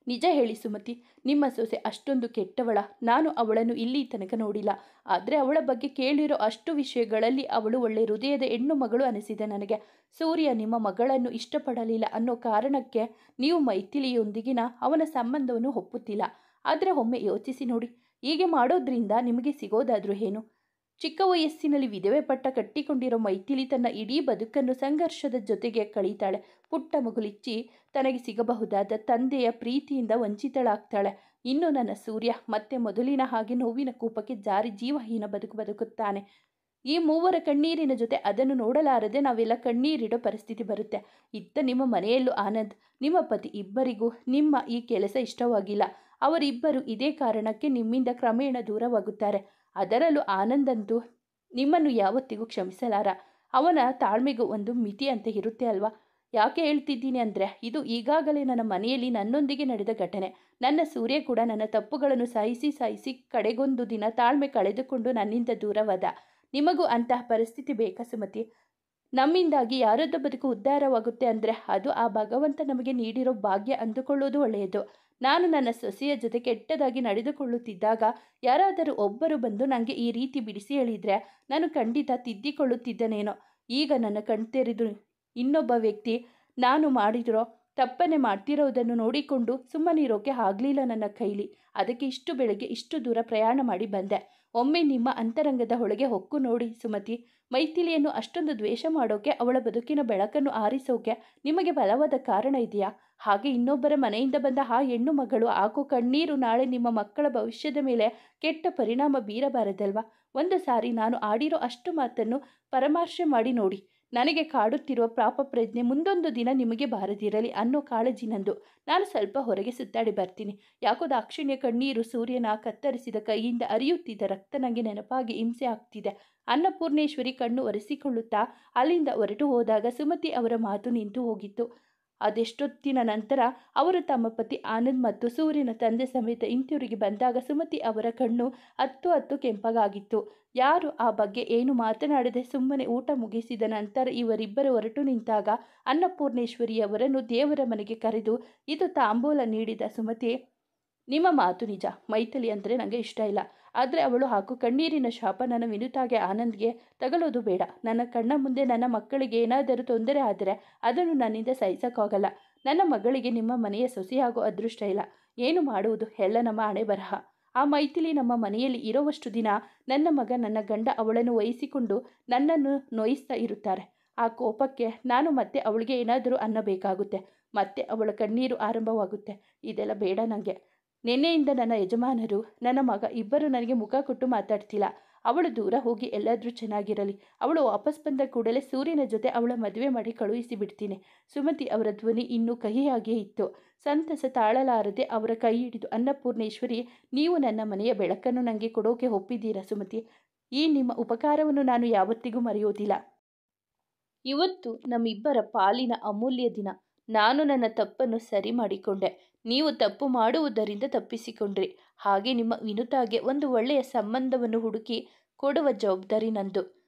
ನಿಜ ಹೇಳಿ ಸುಮತಿ, ನಿಮ್ಮ ಸೊಸೆ ಅಷ್ಟೊಂದು ಕೆಟ್ಟವಳ? ನಾನು ಅವಳನ್ನು ಇಲ್ಲಿ ತನಕ ನೋಡಿಲ್ಲ. ಆದರೆ ಅವಳ ಬಗ್ಗೆ ಕೇಳಿರೋ ಅಷ್ಟು ವಿಷಯಗಳಲ್ಲಿ ಅವಳು ಒಳ್ಳೆ ಹೃದಯದ ಹೆಣ್ಣು ಮಗಳು ಅನಿಸಿದೆ ನನಗೆ. ಸೂರ್ಯ ನಿಮ್ಮ ಮಗಳನ್ನು ಇಷ್ಟಪಡಲಿಲ್ಲ ಅನ್ನೋ ಕಾರಣಕ್ಕೆ ನೀವು ಮೈಥಿಲಿಯೊಂದಿಗಿನ ಅವನ ಸಂಬಂಧವನ್ನು ಒಪ್ಪುತ್ತಿಲ್ಲ. ಆದರೆ ಒಮ್ಮೆ ಯೋಚಿಸಿ ನೋಡಿ, ಹೀಗೆ ಮಾಡೋದ್ರಿಂದ ನಿಮಗೆ ಸಿಗೋದಾದ್ರೂ ಏನು? ಚಿಕ್ಕ ವಯಸ್ಸಿನಲ್ಲಿ ವಿಧವೆ ಪಟ್ಟ ಕಟ್ಟಿಕೊಂಡಿರೋ ಮೈಥಿಲಿ ತನ್ನ ಇಡೀ ಬದುಕನ್ನು ಸಂಘರ್ಷದ ಜೊತೆಗೆ ಕಳೀತಾಳೆ. ಪುಟ್ಟ ಮಗುಲಿಚ್ಚಿ ತನಗೆ ಸಿಗಬಹುದಾದ ತಂದೆಯ ಪ್ರೀತಿಯಿಂದ ವಂಚಿತಳಾಗ್ತಾಳೆ. ಇನ್ನು ನನ್ನ ಸೂರ್ಯ ಮತ್ತೆ ಮೊದಲಿನ ಹಾಗೆ ನೋವಿನ ಕೂಪಕ್ಕೆ ಜಾರಿ ಜೀವಹೀನ ಬದುಕುತ್ತಾನೆ. ಈ ಮೂವರ ಕಣ್ಣೀರಿನ ಜೊತೆ ಅದನ್ನು ನೋಡಲಾರದೆ ನಾವೆಲ್ಲ ಕಣ್ಣೀರಿಡೋ ಪರಿಸ್ಥಿತಿ ಬರುತ್ತೆ. ಇತ್ತ ನಿಮ್ಮ ಮನೆಯಲ್ಲೂ ಆನಂದ್, ನಿಮ್ಮ ಪತಿ ಇಬ್ಬರಿಗೂ ನಿಮ್ಮ ಈ ಕೆಲಸ ಇಷ್ಟವಾಗಿಲ್ಲ. ಅವರಿಬ್ಬರು ಇದೇ ಕಾರಣಕ್ಕೆ ನಿಮ್ಮಿಂದ ಕ್ರಮೇಣ ದೂರವಾಗುತ್ತಾರೆ. ಅದರಲ್ಲೂ ಆನಂದಂತೂ ನಿಮ್ಮನ್ನು ಯಾವತ್ತಿಗೂ ಕ್ಷಮಿಸಲಾರ. ಅವನ ತಾಳ್ಮೆಗೂ ಒಂದು ಮಿತಿ ಅಂತ ಇರುತ್ತೆ ಅಲ್ವಾ? ಯಾಕೆ ಹೇಳ್ತಿದ್ದೀನಿ ಅಂದರೆ, ಇದು ಈಗಾಗಲೇ ನನ್ನ ಮನೆಯಲ್ಲಿ ನನ್ನೊಂದಿಗೆ ನಡೆದ ಘಟನೆ. ನನ್ನ ಸೂರ್ಯ ಕೂಡ ನನ್ನ ತಪ್ಪುಗಳನ್ನು ಸಹಿಸಿ ಕಡೆಗೊಂದು ದಿನ ತಾಳ್ಮೆ ಕಳೆದುಕೊಂಡು ನನ್ನಿಂದ ದೂರವಾದ. ನಿಮಗೂ ಅಂತಹ ಪರಿಸ್ಥಿತಿ ಬೇಕಾ ಸುಮತಿ? ನಮ್ಮಿಂದಾಗಿ ಯಾರೊಬ್ಬ ಬದುಕು ಉದ್ಧಾರವಾಗುತ್ತೆ ಅಂದರೆ ಅದು ಆ ಭಗವಂತ ನಮಗೆ ನೀಡಿರೋ ಭಾಗ್ಯ ಅಂದುಕೊಳ್ಳೋದು ಒಳ್ಳೆಯದು. ನಾನು ನನ್ನ ಸೊಸೆಯ ಜೊತೆ ಕೆಟ್ಟದಾಗಿ ನಡೆದುಕೊಳ್ಳುತ್ತಿದ್ದಾಗ ಯಾರಾದರೂ ಒಬ್ಬರು ಬಂದು ನನಗೆ ಈ ರೀತಿ ಬಿಡಿಸಿ ಹೇಳಿದರೆ ನಾನು ಖಂಡಿತ ತಿದ್ದಿಕೊಳ್ಳುತ್ತಿದ್ದನೇನೋ. ಈಗ ನನ್ನ ಕಣ್ತೆರೆದು ಇನ್ನೊಬ್ಬ ವ್ಯಕ್ತಿ ನಾನು ಮಾಡಿರೋ ತಪ್ಪನೆ ಮಾಡ್ತಿರೋದನ್ನು ನೋಡಿಕೊಂಡು ಸುಮ್ಮನಿರೋಕೆ ಆಗಲಿಲ್ಲ ನನ್ನ ಕೈಲಿ. ಅದಕ್ಕೆ ಇಷ್ಟು ಬೆಳಗ್ಗೆ ಇಷ್ಟು ದೂರ ಪ್ರಯಾಣ ಮಾಡಿ ಬಂದೆ. ಒಮ್ಮೆ ನಿಮ್ಮ ಅಂತರಂಗದ ಒಳಗೆ ಹೊಕ್ಕು ನೋಡಿ ಸುಮತಿ. ಮೈಥಿಲಿಯನ್ನು ಅಷ್ಟೊಂದು ದ್ವೇಷ ಮಾಡೋಕೆ, ಅವಳ ಬದುಕಿನ ಬೆಳಕನ್ನು ಆರಿಸೋಕೆ ನಿಮಗೆ ಬಲವಾದ ಕಾರಣ ಇದೆಯಾ? ಹಾಗೆ ಇನ್ನೊಬ್ಬರ ಮನೆಯಿಂದ ಬಂದ ಆ ಹೆಣ್ಣು ಮಗಳು ಹಾಕೋ ಕಣ್ಣೀರು ನಾಳೆ ನಿಮ್ಮ ಮಕ್ಕಳ ಭವಿಷ್ಯದ ಮೇಲೆ ಕೆಟ್ಟ ಪರಿಣಾಮ ಬೀರಬಾರದಲ್ವಾ? ಒಂದು ಸಾರಿ ನಾನು ಆಡಿರೋ ಅಷ್ಟು ಮಾತನ್ನು ಪರಾಮರ್ಶೆ ಮಾಡಿ ನೋಡಿ. ನನಗೆ ಕಾಡುತ್ತಿರುವ ಪಾಪ ಪ್ರಜ್ಞೆ ಮುಂದೊಂದು ದಿನ ನಿಮಗೆ ಬಾರದಿರಲಿ ಅನ್ನೋ ಕಾಳಜಿ ನಂದು. ನಾನು ಸ್ವಲ್ಪ ಹೊರಗೆ ಸುತ್ತಾಡಿ ಬರ್ತೀನಿ. ಯಾಕೋ ದಾಕ್ಷಿಣ್ಯ ಕಣ್ಣೀರು ಸೂರ್ಯನ ಕತ್ತರಿಸಿದ ಕೈಯಿಂದ ಹರಿಯುತ್ತಿದ್ದ ರಕ್ತ ನನಗೆ ನೆನಪಾಗಿ ಹಿಂಸೆ ಆಗ್ತಿದೆ. ಅನ್ನಪೂರ್ಣೇಶ್ವರಿ ಕಣ್ಣು ಒರೆಸಿಕೊಳ್ಳುತ್ತಾ ಅಲ್ಲಿಂದ ಹೊರಟು ಹೋದಾಗ ಸುಮತಿ ಅವರ ಮಾತು ನಿಂತು ಹೋಗಿತ್ತು. ಅದೆಷ್ಟೊತ್ತಿನ ನಂತರ ಅವರು ತಮ್ಮ ಪತಿ ಆನಂದ್ ಮತ್ತು ಸೂರ್ಯನ ತಂದೆ ಸಮೇತ ಹಿಂತಿರುಗಿ ಬಂದಾಗ ಸುಮತಿ ಅವರ ಕಣ್ಣು ಹತ್ತು ಕೆಂಪಗಾಗಿತ್ತು. ಯಾರು ಆ ಬಗ್ಗೆ ಏನು ಮಾತನಾಡದೆ ಸುಮ್ಮನೆ ಊಟ ಮುಗಿಸಿದ ನಂತರ ಇವರಿಬ್ಬರು ಹೊರಟು ನಿಂತಾಗ ಅನ್ನಪೂರ್ಣೇಶ್ವರಿಯವರನ್ನು ದೇವರ ಮನೆಗೆ ಕರೆದು ಇದು ತಾಂಬೂಲ ನೀಡಿದ ಸುಮತಿ, ನಿಮ್ಮ ಮಾತು ನಿಜ. ಮೈಥಿಲಿ ಅಂದರೆ ನನಗೆ ಇಷ್ಟ ಇಲ್ಲ. ಆದರೆ ಅವಳು ಹಾಕು ಕಣ್ಣೀರಿನ ಶಾಪ ನನ್ನ ವಿನುತಾಗೆ ಆನಂದ್ಗೆ ತಗಲೋದು ಬೇಡ. ನನ್ನ ಕಣ್ಣ ಮುಂದೆ ನನ್ನ ಮಕ್ಕಳಿಗೆ ಏನಾದರೂ ತೊಂದರೆ ಆದರೆ ಅದನ್ನು ನನ್ನಿಂದ ಸಹಿಸೋಕ್ಕಾಗಲ್ಲ. ನನ್ನ ಮಗಳಿಗೆ ನಿಮ್ಮ ಮನೆಯ ಸೊಸೆಯಾಗೋ ಅದೃಷ್ಟ ಇಲ್ಲ. ಏನು ಮಾಡುವುದು, ಎಲ್ಲ ನಮ್ಮ ಹಣೆ ಬರಹ. ಆ ಮೈಥಿಲಿ ನಮ್ಮ ಮನೆಯಲ್ಲಿ ಇರೋವಷ್ಟು ದಿನ ನನ್ನ ಮಗ ನನ್ನ ಗಂಡ ಅವಳನ್ನು ವಹಿಸಿಕೊಂಡು ನನ್ನನ್ನು ನೋಯಿಸ್ತಾ ಇರುತ್ತಾರೆ. ಆ ಕೋಪಕ್ಕೆ ನಾನು ಮತ್ತೆ ಅವಳಿಗೆ ಏನಾದರೂ ಅನ್ನಬೇಕಾಗುತ್ತೆ. ಮತ್ತೆ ಅವಳ ಕಣ್ಣೀರು ಆರಂಭವಾಗುತ್ತೆ. ಇದೆಲ್ಲ ಬೇಡ ನನಗೆ. ನಿನ್ನೆಯಿಂದ ನನ್ನ ಯಜಮಾನರು ನನ್ನ ಮಗ ಇಬ್ಬರು ನನಗೆ ಮುಖ ಕೊಟ್ಟು ಮಾತಾಡ್ತಿಲ್ಲ. ಅವಳು ದೂರ ಹೋಗಿ ಎಲ್ಲಾದರೂ ಚೆನ್ನಾಗಿರಲಿ. ಅವಳು ವಾಪಸ್ ಬಂದ ಕೂಡಲೇ ಸೂರ್ಯನ ಜೊತೆ ಅವಳ ಮದುವೆ ಮಾಡಿ ಕಳುಹಿಸಿ ಬಿಡ್ತೀನಿ. ಸುಮತಿ ಅವರ ಧ್ವನಿ ಇನ್ನೂ ಕಹಿಯಾಗಿಯೇ ಇತ್ತು. ಸಂತಸ ತಾಳಲಾರದೆ ಅವರ ಕೈ ಹಿಡಿದು, ಅನ್ನಪೂರ್ಣೇಶ್ವರಿ, ನೀವು ನನ್ನ ಮನೆಯ ಬೆಳಕನ್ನು ನನಗೆ ಕೊಡೋಕೆ ಒಪ್ಪಿದ್ದೀರಾ ಸುಮತಿ? ಈ ನಿಮ್ಮ ಉಪಕಾರವನ್ನು ನಾನು ಯಾವತ್ತಿಗೂ ಮರೆಯೋದಿಲ್ಲ. ಇವತ್ತು ನಮ್ಮಿಬ್ಬರ ಪಾಲಿನ ಅಮೂಲ್ಯ ದಿನ. ನಾನು ನನ್ನ ತಪ್ಪನ್ನು ಸರಿ ಮಾಡಿಕೊಂಡೆ. ನೀವು ತಪ್ಪು ಮಾಡುವುದರಿಂದ ತಪ್ಪಿಸಿಕೊಂಡ್ರಿ. ಹಾಗೆ ನಿಮ್ಮ ವಿನುತಾಗೆ ಒಂದು ಒಳ್ಳೆಯ ಸಂಬಂಧವನ್ನು ಹುಡುಕಿ ಕೊಡುವ ಜವಾಬ್ದಾರಿ ನಂದು.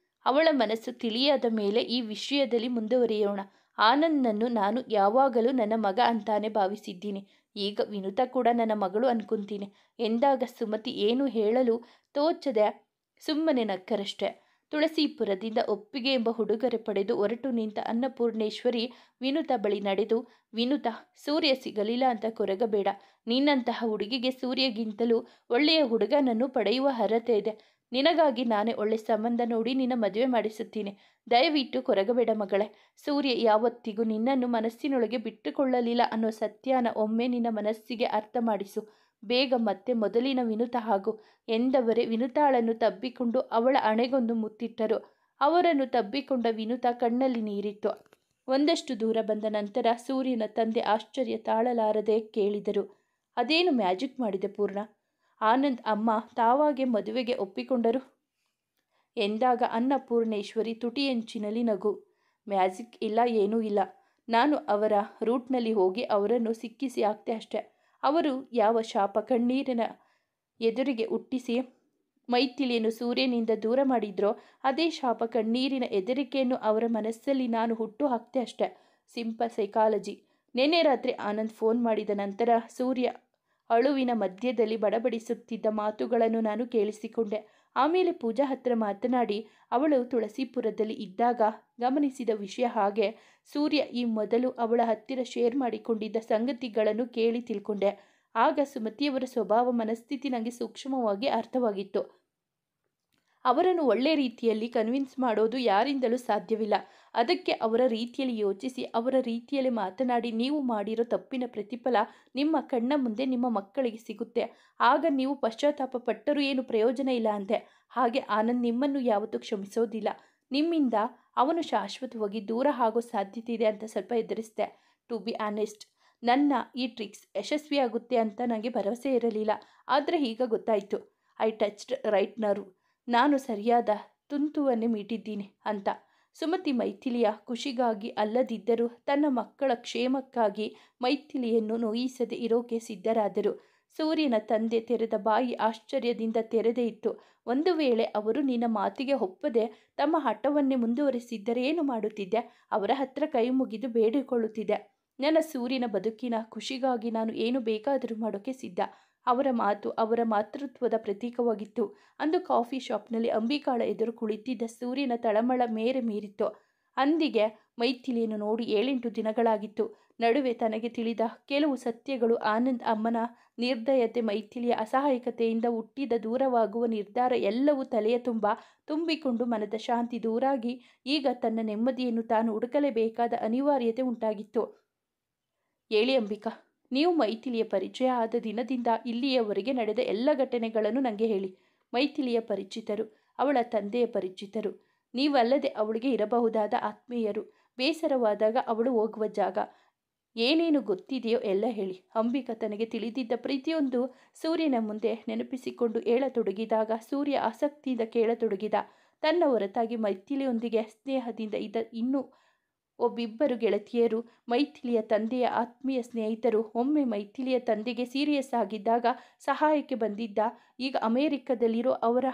ಅವಳ ಮನಸ್ಸು ತಿಳಿಯಾದ ಮೇಲೆ ಈ ವಿಷಯದಲ್ಲಿ ಮುಂದುವರಿಯೋಣ. ಆನಂದ್ನನ್ನು ನಾನು ಯಾವಾಗಲೂ ನನ್ನ ಮಗ ಅಂತಾನೆ ಭಾವಿಸಿದ್ದೀನಿ. ಈಗ ವಿನುತಾ ಕೂಡ ನನ್ನ ಮಗಳು ಅನ್ಕೊಂತೀನಿ ಎಂದಾಗ ಸುಮತಿ ಏನು ಹೇಳಲು ತೋಚದೆ ಸುಮ್ಮನೆ ನಕ್ಕರಷ್ಟೆ. ತುಳಸೀಪುರದಿಂದ ಒಪ್ಪಿಗೆ ಎಂಬ ಉಡುಗೊರೆ ಪಡೆದು ಹೊರಟು ನಿಂತ ಅನ್ನಪೂರ್ಣೇಶ್ವರಿ ವಿನುತಾ ಬಳಿ ನಡೆದು, ವಿನುತಾ, ಸೂರ್ಯ ಸಿಗಲಿಲ್ಲ ಅಂತ ಕೊರಗಬೇಡ. ನಿನ್ನಂತಹ ಹುಡುಗಿಗೆ ಸೂರ್ಯಗಿಂತಲೂ ಒಳ್ಳೆಯ ಹುಡುಗನನ್ನು ಪಡೆಯುವ ಅರ್ಹತೆ ಇದೆ. ನಿನಗಾಗಿ ನಾನೇ ಒಳ್ಳೆ ಸಂಬಂಧ ನೋಡಿ ನಿನ್ನ ಮದುವೆ ಮಾಡಿಸುತ್ತೀನಿ. ದಯವಿಟ್ಟು ಕೊರಗಬೇಡ ಮಗಳೇ. ಸೂರ್ಯ ಯಾವತ್ತಿಗೂ ನಿನ್ನನ್ನು ಮನಸ್ಸಿನೊಳಗೆ ಬಿಟ್ಟುಕೊಳ್ಳಲಿಲ್ಲ ಅನ್ನೋ ಸತ್ಯನ ಒಮ್ಮೆ ನಿನ್ನ ಮನಸ್ಸಿಗೆ ಅರ್ಥ ಮಾಡಿಸು. ಬೇಗ ಮತ್ತೆ ಮೊದಲಿನ ವಿನುತಾ ಆಗು ಎಂದವರೇ ವಿನುತಾಳನ್ನು ತಬ್ಬಿಕೊಂಡು ಅವಳ ಹಣೆಗೊಂದು ಮುತ್ತಿಟ್ಟರು. ಅವರನ್ನು ತಬ್ಬಿಕೊಂಡ ವಿನುತಾ ಕಣ್ಣಲ್ಲಿ ನೀರಿತ್ತು. ಒಂದಷ್ಟು ದೂರ ಬಂದ ನಂತರ ಸೂರ್ಯನ ತಂದೆ ಆಶ್ಚರ್ಯ ತಾಳಲಾರದೆ ಕೇಳಿದರು, ಅದೇನು ಮ್ಯಾಜಿಕ್ ಮಾಡಿದೆ ಪೂರ್ಣ? ಆನಂದ್ ಅಮ್ಮ ತಾವಾಗೆ ಮದುವೆಗೆ ಒಪ್ಪಿಕೊಂಡರು ಎಂದಾಗ ಅನ್ನಪೂರ್ಣೇಶ್ವರಿ ತುಟಿಯಂಚಿನಲ್ಲಿ ನಗು. ಮ್ಯಾಜಿಕ್ ಇಲ್ಲ, ಏನೂ ಇಲ್ಲ. ನಾನು ಅವರ ರೂಟ್ನಲ್ಲಿ ಹೋಗಿ ಅವರನ್ನು ಸಿಕ್ಕಿಸಿ ಆಗ್ತೆ ಅಷ್ಟೆ. ಅವರು ಯಾವ ಶಾಪ ಕಣ್ಣೀರಿನ ಎದುರಿಗೆ ಹುಟ್ಟಿಸಿ ಮೈಥಿಲಿಯನ್ನು ಸೂರ್ಯನಿಂದ ದೂರ ಮಾಡಿದ್ರೋ ಅದೇ ಶಾಪ ಕಣ್ಣೀರಿನ ಹೆದರಿಕೆಯನ್ನು ಅವರ ಮನಸ್ಸಲ್ಲಿ ನಾನು ಹುಟ್ಟು ಹಾಕ್ತೆ ಅಷ್ಟೆ. Simple psychology. ನಿನ್ನೆ ರಾತ್ರಿ ಆನಂದ್ ಫೋನ್ ಮಾಡಿದ ನಂತರ ಸೂರ್ಯ ಅಳುವಿನ ಮಧ್ಯದಲ್ಲಿ ಬಡಬಡಿಸುತ್ತಿದ್ದ ಮಾತುಗಳನ್ನು ನಾನು ಕೇಳಿಸಿಕೊಂಡೆ. ಆಮೇಲೆ ಪೂಜಾ ಹತ್ರ ಮಾತನಾಡಿ ಅವಳು ತುಳಸೀಪುರದಲ್ಲಿ ಇದ್ದಾಗ ಗಮನಿಸಿದ ವಿಷಯ ಹಾಗೆ ಸೂರ್ಯ ಈ ಮೊದಲು ಅವಳ ಹತ್ತಿರ ಶೇರ್ ಮಾಡಿಕೊಂಡಿದ್ದ ಸಂಗತಿಗಳನ್ನು ಕೇಳಿ ತಿಳ್ಕೊಂಡೆ. ಆಗ ಸುಮತಿಯವರ ಸ್ವಭಾವ ಮನಸ್ಥಿತಿ ನನಗೆ ಸೂಕ್ಷ್ಮವಾಗಿ ಅರ್ಥವಾಗಿತ್ತು. ಅವರನ್ನು ಒಳ್ಳೆ ರೀತಿಯಲ್ಲಿ ಕನ್ವಿನ್ಸ್ ಮಾಡೋದು ಯಾರಿಂದಲೂ ಸಾಧ್ಯವಿಲ್ಲ. ಅದಕ್ಕೆ ಅವರ ರೀತಿಯಲ್ಲಿ ಯೋಚಿಸಿ ಅವರ ರೀತಿಯಲ್ಲಿ ಮಾತನಾಡಿ ನೀವು ಮಾಡಿರೋ ತಪ್ಪಿನ ಪ್ರತಿಫಲ ನಿಮ್ಮ ಕಣ್ಣ ಮುಂದೆ ನಿಮ್ಮ ಮಕ್ಕಳಿಗೆ ಸಿಗುತ್ತೆ. ಆಗ ನೀವು ಪಶ್ಚಾತ್ತಾಪ ಪಟ್ಟರೂ ಏನು ಪ್ರಯೋಜನ ಇಲ್ಲ ಅಂತೆ. ಹಾಗೆ ಆನಂದ್ ನಿಮ್ಮನ್ನು ಯಾವತ್ತೂ ಕ್ಷಮಿಸೋದಿಲ್ಲ. ನಿಮ್ಮಿಂದ ಅವನು ಶಾಶ್ವತವಾಗಿ ದೂರ ಆಗೋ ಸಾಧ್ಯತೆ ಇದೆ ಅಂತ ಸ್ವಲ್ಪ ಎದುರಿಸಿದೆ. ಟು ಬಿ ಆನೆಸ್ಟ್, ನನ್ನ ಈ ಟ್ರಿಕ್ಸ್ ಯಶಸ್ವಿಯಾಗುತ್ತೆ ಅಂತ ನನಗೆ ಭರವಸೆ ಇರಲಿಲ್ಲ. ಆದರೆ ಈಗ ಗೊತ್ತಾಯಿತು. I touched right nerve. ನಾನು ಸರಿಯಾದ ತುಂತುವನ್ನೇ ಮೀಟಿದ್ದೀನಿ ಅಂತ. ಸುಮತಿ ಮೈಥಿಲಿಯ ಖುಷಿಗಾಗಿ ಅಲ್ಲದಿದ್ದರೂ ತನ್ನ ಮಕ್ಕಳ ಕ್ಷೇಮಕ್ಕಾಗಿ ಮೈಥಿಲಿಯನ್ನು ನೋಯಿಸದೆ ಇರೋಕೆ ಸಿದ್ಧರಾದರು. ಸೂರ್ಯನ ತಂದೆ ತೆರೆದ ಬಾಯಿ ಆಶ್ಚರ್ಯದಿಂದ ತೆರೆದೇ ಇತ್ತು. ಒಂದು ವೇಳೆ ಅವರು ನಿನ್ನ ಮಾತಿಗೆ ಒಪ್ಪದೆ ತಮ್ಮ ಹಠವನ್ನೇ ಮುಂದುವರಿಸಿದ್ದರೆ ಏನು ಮಾಡುತ್ತಿದ್ದೆ? ಅವರ ಹತ್ರ ಕೈ ಮುಗಿದು ಬೇಡಿಕೊಳ್ಳುತ್ತಿದ್ದೆ. ನನ್ನ ಸೂರ್ಯನ ಬದುಕಿನ ಖುಷಿಗಾಗಿ ನಾನು ಏನು ಬೇಕಾದರೂ ಮಾಡೋಕ್ಕೆ ಸಿದ್ಧ. ಅವರ ಮಾತು ಅವರ ಮಾತೃತ್ವದ ಪ್ರತೀಕವಾಗಿತ್ತು. ಅಂದು ಕಾಫಿ ಶಾಪ್ನಲ್ಲಿ ಅಂಬಿಕಾಳ ಎದುರು ಕುಳಿತಿದ್ದ ಸೂರ್ಯನ ತಳಮಳ ಮೇರೆ ಮೀರಿತ್ತು. ಅಂದಿಗೆ ಮೈಥಿಲಿಯನ್ನು ನೋಡಿ 7-8 ದಿನಗಳಾಗಿತ್ತು. ನಡುವೆ ತನಗೆ ತಿಳಿದ ಕೆಲವು ಸತ್ಯಗಳು, ಆನಂದ್ ಅಮ್ಮನ ನಿರ್ದಯತೆ, ಮೈಥಿಲಿಯ ಅಸಹಾಯಕತೆಯಿಂದ ಹುಟ್ಟಿದ ದೂರವಾಗುವ ನಿರ್ಧಾರ ಎಲ್ಲವೂ ತಲೆಯ ತುಂಬಿಕೊಂಡು ಮನದ ಶಾಂತಿ ದೂರಾಗಿ ಈಗ ತನ್ನ ನೆಮ್ಮದಿಯನ್ನು ತಾನು ಹುಡುಕಲೇಬೇಕಾದ ಅನಿವಾರ್ಯತೆ ಉಂಟಾಗಿತ್ತು. ಹೇಳಿ ಅಂಬಿಕಾ, ನೀವು ಮೈಥಿಲಿಯ ಪರಿಚಯ ಆದ ದಿನದಿಂದ ಇಲ್ಲಿಯವರೆಗೆ ನಡೆದ ಎಲ್ಲ ಘಟನೆಗಳನ್ನು ನನಗೆ ಹೇಳಿ. ಮೈಥಿಲಿಯ ಪರಿಚಿತರು, ಅವಳ ತಂದೆಯ ಪರಿಚಿತರು, ನೀವಲ್ಲದೆ ಅವಳಿಗೆ ಇರಬಹುದಾದ ಆತ್ಮೀಯರು, ಬೇಸರವಾದಾಗ ಅವಳು ಹೋಗುವ ಜಾಗ, ಏನೇನು ಗೊತ್ತಿದೆಯೋ ಎಲ್ಲ ಹೇಳಿ. ಅಂಬಿಕಾ ತನಗೆ ತಿಳಿದಿದ್ದ ಪ್ರತಿಯೊಂದು ಸೂರ್ಯನ ಮುಂದೆ ನೆನಪಿಸಿಕೊಂಡು ಹೇಳತೊಡಗಿದಾಗ ಸೂರ್ಯ ಆಸಕ್ತಿಯಿಂದ ಕೇಳತೊಡಗಿದ. ತನ್ನ ಹೊರತಾಗಿ ಮೈಥಿಲಿಯೊಂದಿಗೆ ಸ್ನೇಹದಿಂದ ಇನ್ನೂ ಒಬ್ಬಿಬ್ಬರು ಗೆಳತಿಯರು, ಮೈಥಿಲಿಯ ತಂದೆಯ ಆತ್ಮೀಯ ಸ್ನೇಹಿತರು, ಒಮ್ಮೆ ಮೈಥಿಲಿಯ ತಂದೆಗೆ ಸೀರಿಯಸ್ ಆಗಿದ್ದಾಗ ಸಹಾಯಕ್ಕೆ ಬಂದಿದ್ದ, ಈಗ ಅಮೆರಿಕದಲ್ಲಿರೋ ಅವರ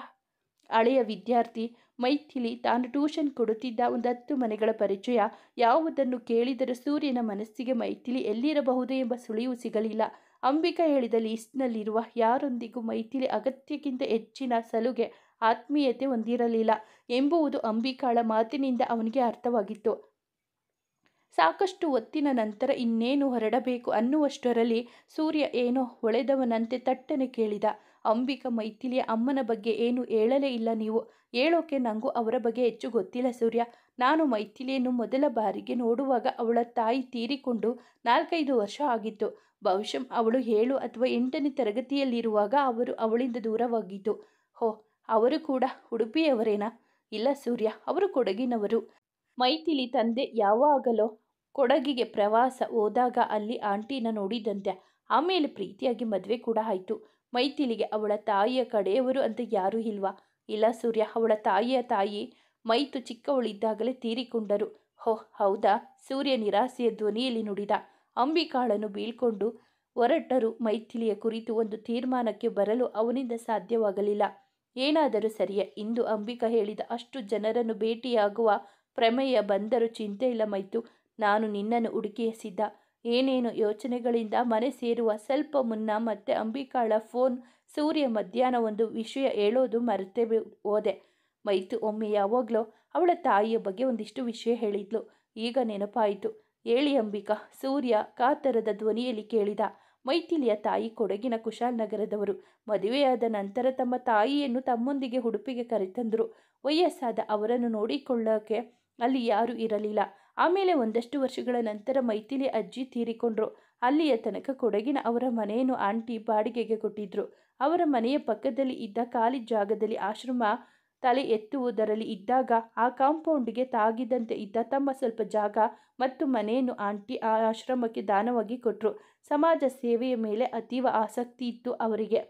ಹಳೆಯ ವಿದ್ಯಾರ್ಥಿ, ಮೈಥಿಲಿ ತಾನು ಟ್ಯೂಷನ್ ಕೊಡುತ್ತಿದ್ದ 10 ಮನೆಗಳ ಪರಿಚಯ. ಯಾವುದನ್ನು ಕೇಳಿದರೂ ಸೂರ್ಯನ ಮನಸ್ಸಿಗೆ ಮೈಥಿಲಿ ಎಲ್ಲಿರಬಹುದು ಎಂಬ ಸುಳಿವು ಸಿಗಲಿಲ್ಲ. ಅಂಬಿಕಾ ಹೇಳಿದ ಲೀಸ್ಟ್ನಲ್ಲಿರುವ ಯಾರೊಂದಿಗೂ ಮೈಥಿಲಿ ಅಗತ್ಯಕ್ಕಿಂತ ಹೆಚ್ಚಿನ ಸಲುಗೆ, ಆತ್ಮೀಯತೆ ಹೊಂದಿರಲಿಲ್ಲ ಎಂಬುವುದು ಅಂಬಿಕಾಳ ಮಾತಿನಿಂದ ಅವನಿಗೆ ಅರ್ಥವಾಗಿತ್ತು. ಸಾಕಷ್ಟು ಹೊತ್ತಿನ ನಂತರ ಇನ್ನೇನು ಹೊರಡಬೇಕು ಅನ್ನುವಷ್ಟರಲ್ಲಿ ಸೂರ್ಯ ಏನೋ ಹೊಳೆದವನಂತೆ ತಟ್ಟನೆ ಕೇಳಿದ. ಅಂಬಿಕಾ, ಮೈಥಿಲಿಯ ಅಮ್ಮನ ಬಗ್ಗೆ ಏನು ಹೇಳಲೇ ಇಲ್ಲ ನೀವು? ಹೇಳೋಕೆ ನನಗೂ ಅವರ ಬಗ್ಗೆ ಹೆಚ್ಚು ಗೊತ್ತಿಲ್ಲ ಸೂರ್ಯ. ನಾನು ಮೈಥಿಲಿಯನ್ನು ಮೊದಲ ಬಾರಿಗೆ ನೋಡುವಾಗ ಅವಳ ತಾಯಿ ತೀರಿಕೊಂಡು 4-5 ವರ್ಷ ಆಗಿತ್ತು. ಬಹುಶಃ ಅವಳು 7 ಅಥವಾ 8ನೇ ತರಗತಿಯಲ್ಲಿರುವಾಗ ಅವರು ಅವಳಿಂದ ದೂರವಾಗಿದ್ದು. ಹೋ, ಅವರು ಕೂಡ ಉಡುಪಿಯವರೇನಾ? ಇಲ್ಲ ಸೂರ್ಯ, ಅವರು ಕೊಡಗಿನವರು. ಮೈಥಿಲಿ ತಂದೆ ಯಾವಾಗಲೋ ಕೊಡಗಿಗೆ ಪ್ರವಾಸ ಹೋದಾಗ ಅಲ್ಲಿ ಆಂಟಿನ ನೋಡಿದಂತೆ. ಆಮೇಲೆ ಪ್ರೀತಿಯಾಗಿ ಮದುವೆ ಕೂಡ ಆಯಿತು. ಮೈಥಿಲಿಗೆ ಅವಳ ತಾಯಿಯ ಕಡೆಯವರು ಅಂತ ಯಾರೂ ಇಲ್ವಾ? ಇಲ್ಲ ಸೂರ್ಯ, ಅವಳ ತಾಯಿಯ ತಾಯಿ ಮೈತು ಚಿಕ್ಕವಳಿದ್ದಾಗಲೇ ತೀರಿಕೊಂಡರು. ಹೋ ಹೌದಾ? ಸೂರ್ಯ ನಿರಾಸೆಯ ಧ್ವನಿಯಲ್ಲಿ ನುಡಿದ. ಅಂಬಿಕಾಳನ್ನು ಬೀಳ್ಕೊಂಡು ಹೊರಟರು. ಮೈಥಿಲಿಯ ಕುರಿತು ಒಂದು ತೀರ್ಮಾನಕ್ಕೆ ಬರಲು ಅವನಿಂದ ಸಾಧ್ಯವಾಗಲಿಲ್ಲ. ಏನಾದರೂ ಸರಿಯೇ, ಇಂದು ಅಂಬಿಕಾ ಹೇಳಿದ ಅಷ್ಟು ಜನರನ್ನು ಭೇಟಿಯಾಗುವ ಪ್ರಮೇಯ ಬಂದರೂ ಚಿಂತೆ ಇಲ್ಲ ಮೈತು. ನಾನು ನಿನ್ನನ್ನು ಹುಡುಕಿಯೇ ಸಿದ್ಧ. ಏನೇನೋ ಯೋಚನೆಗಳಿಂದ ಮನೆ ಸೇರುವ ಸ್ವಲ್ಪ ಮುನ್ನ ಮತ್ತೆ ಅಂಬಿಕಾಳ ಫೋನ್. ಸೂರ್ಯ ಮಧ್ಯಾಹ್ನ ಒಂದು ವಿಷಯ ಹೇಳೋದು ಮರೆತೇ ಹೋದೆ ಮೈತು. ಒಮ್ಮೆ ಯಾವಾಗಲೋ ಅವಳ ತಾಯಿಯ ಬಗ್ಗೆ ಒಂದಿಷ್ಟು ವಿಷಯ ಹೇಳಿದ್ಲು, ಈಗ ನೆನಪಾಯಿತು. ಹೇಳಿ ಅಂಬಿಕಾ, ಸೂರ್ಯ ಕಾತರದ ಧ್ವನಿಯಲ್ಲಿ ಕೇಳಿದ. ಮೈಥಿಲಿಯ ತಾಯಿ ಕೊಡಗಿನ ಕುಶಾಲನಗರದವರು. ಮದುವೆಯಾದ ನಂತರ ತಮ್ಮ ತಾಯಿಯನ್ನು ತಮ್ಮೊಂದಿಗೆ ಉಡುಪಿಗೆ ಕರೆತಂದರು. ವಯಸ್ಸಾದ ಅವರನ್ನು ನೋಡಿಕೊಳ್ಳೋಕೆ ಅಲ್ಲಿ ಯಾರೂ ಇರಲಿಲ್ಲ. ಆಮೇಲೆ ಒಂದಷ್ಟು ವರ್ಷಗಳ ನಂತರ ಮೈಥಿಲಿ ಅಜ್ಜಿ ತೀರಿಕೊಂಡ್ರು. ಅಲ್ಲಿಯ ತನಕ ಕೊಡಗಿನ ಅವರ ಮನೆಯನ್ನು ಆಂಟಿ ಬಾಡಿಗೆಗೆ ಕೊಟ್ಟಿದ್ರು. ಅವರ ಮನೆಯ ಪಕ್ಕದಲ್ಲಿ ಇದ್ದ ಖಾಲಿ ಜಾಗದಲ್ಲಿ ಆಶ್ರಮ ತಲೆ ಎತ್ತುವುದರಲ್ಲಿ ಇದ್ದಾಗ ಆ ಕಾಂಪೌಂಡ್ಗೆ ತಾಗಿದಂತೆ ಇದ್ದ ತಮ್ಮ ಸ್ವಲ್ಪ ಜಾಗ ಮತ್ತು ಮನೆಯನ್ನು ಆಂಟಿ ಆ ಆಶ್ರಮಕ್ಕೆ ದಾನವಾಗಿ ಕೊಟ್ಟರು. ಸಮಾಜ ಸೇವೆಯ ಮೇಲೆ ಅತೀವ ಆಸಕ್ತಿ ಇತ್ತು ಅವರಿಗೆ.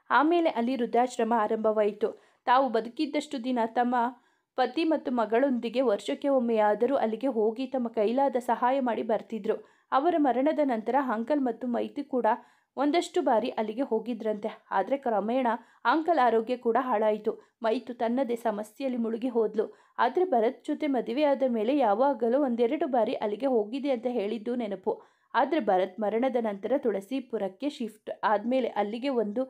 ಆಮೇಲೆ ಅಲ್ಲಿ ವೃದ್ಧಾಶ್ರಮ ಆರಂಭವಾಯಿತು. ತಾವು ಬದುಕಿದ್ದಷ್ಟು ದಿನ ತಮ್ಮ ಪತಿ ಮತ್ತು ಮಗಳೊಂದಿಗೆ ವರ್ಷಕ್ಕೆ ಒಮ್ಮೆಯಾದರೂ ಅಲ್ಲಿಗೆ ಹೋಗಿ ತಮ್ಮ ಕೈಲಾದ ಸಹಾಯ ಮಾಡಿ ಬರ್ತಿದ್ರು. ಅವರ ಮರಣದ ನಂತರ ಅಂಕಲ್ ಮತ್ತು ಮೈತಿ ಕೂಡ ಒಂದಷ್ಟು ಬಾರಿ ಅಲ್ಲಿಗೆ ಹೋಗಿದ್ರಂತೆ. ಆದರೆ ಕ್ರಮೇಣ ಅಂಕಲ್ ಆರೋಗ್ಯ ಕೂಡ ಹಾಳಾಯಿತು. ಮೈತು ತನ್ನದೇ ಸಮಸ್ಯೆಯಲ್ಲಿ ಮುಳುಗಿ ಹೋದ್ಲು. ಆದರೆ ಭರತ್ ಜೊತೆ ಮದುವೆಯಾದ ಮೇಲೆ ಯಾವಾಗಲೂ 1-2 ಬಾರಿ ಅಲ್ಲಿಗೆ ಹೋಗಿದೆ ಅಂತ ಹೇಳಿದ್ದು ನೆನಪು. ಆದರೆ ಭರತ್ ಮರಣದ ನಂತರ ತುಳಸೀಪುರಕ್ಕೆ ಶಿಫ್ಟ್ ಆದಮೇಲೆ ಅಲ್ಲಿಗೆ ಒಂದು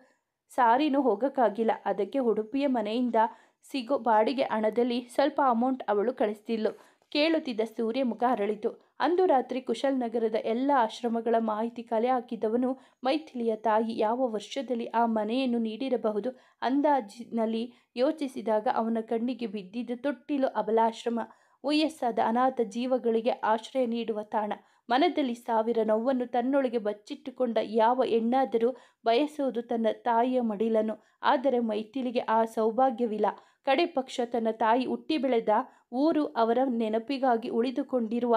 ಸಾರಿನೂ ಹೋಗೋಕ್ಕಾಗಿಲ್ಲ. ಅದಕ್ಕೆ ಉಡುಪಿಯ ಮನೆಯಿಂದ ಸಿಗೋ ಬಾಡಿಗೆ ಹಣದಲ್ಲಿ ಸ್ವಲ್ಪ ಅಮೌಂಟ್ ಅವಳು ಕಳಿಸ್ತಿದ್ಲು. ಕೇಳುತ್ತಿದ್ದ ಸೂರ್ಯ ಮುಖ ಅರಳಿತು. ಅಂದು ರಾತ್ರಿ ಕುಶಾಲನಗರದ ಎಲ್ಲ ಆಶ್ರಮಗಳ ಮಾಹಿತಿ ಕಲೆ ಹಾಕಿದವನು ಮೈಥಿಲಿಯ ತಾಯಿ ಯಾವ ವರ್ಷದಲ್ಲಿ ಆ ಮನೆಯನ್ನು ನೀಡಿರಬಹುದು ಅಂದಾಜಿನಲ್ಲಿ ಯೋಚಿಸಿದಾಗ ಅವನ ಕಣ್ಣಿಗೆ ಬಿದ್ದಿದ್ದು ತೊಟ್ಟಿಲು ಅಬಲಾಶ್ರಮ. ವಯಸ್ಸಾದ ಅನಾಥ ಜೀವಗಳಿಗೆ ಆಶ್ರಯ ನೀಡುವ ತಾಣ. ಮನದಲ್ಲಿ 1000 ನೋವನ್ನು ತನ್ನೊಳಗೆ ಬಚ್ಚಿಟ್ಟುಕೊಂಡ ಯಾವ ಹೆಣ್ಣಾದರೂ ಬಯಸುವುದು ತನ್ನ ತಾಯಿಯ ಮಡಿಲನ್ನು. ಆದರೆ ಮೈಥಿಲಿಗೆ ಆ ಸೌಭಾಗ್ಯವಿಲ್ಲ. ಕಡೆ ಪಕ್ಷ ತನ್ನ ತಾಯಿ ಹುಟ್ಟಿ ಬೆಳೆದ ಊರು, ಅವರ ನೆನಪಿಗಾಗಿ ಉಳಿದುಕೊಂಡಿರುವ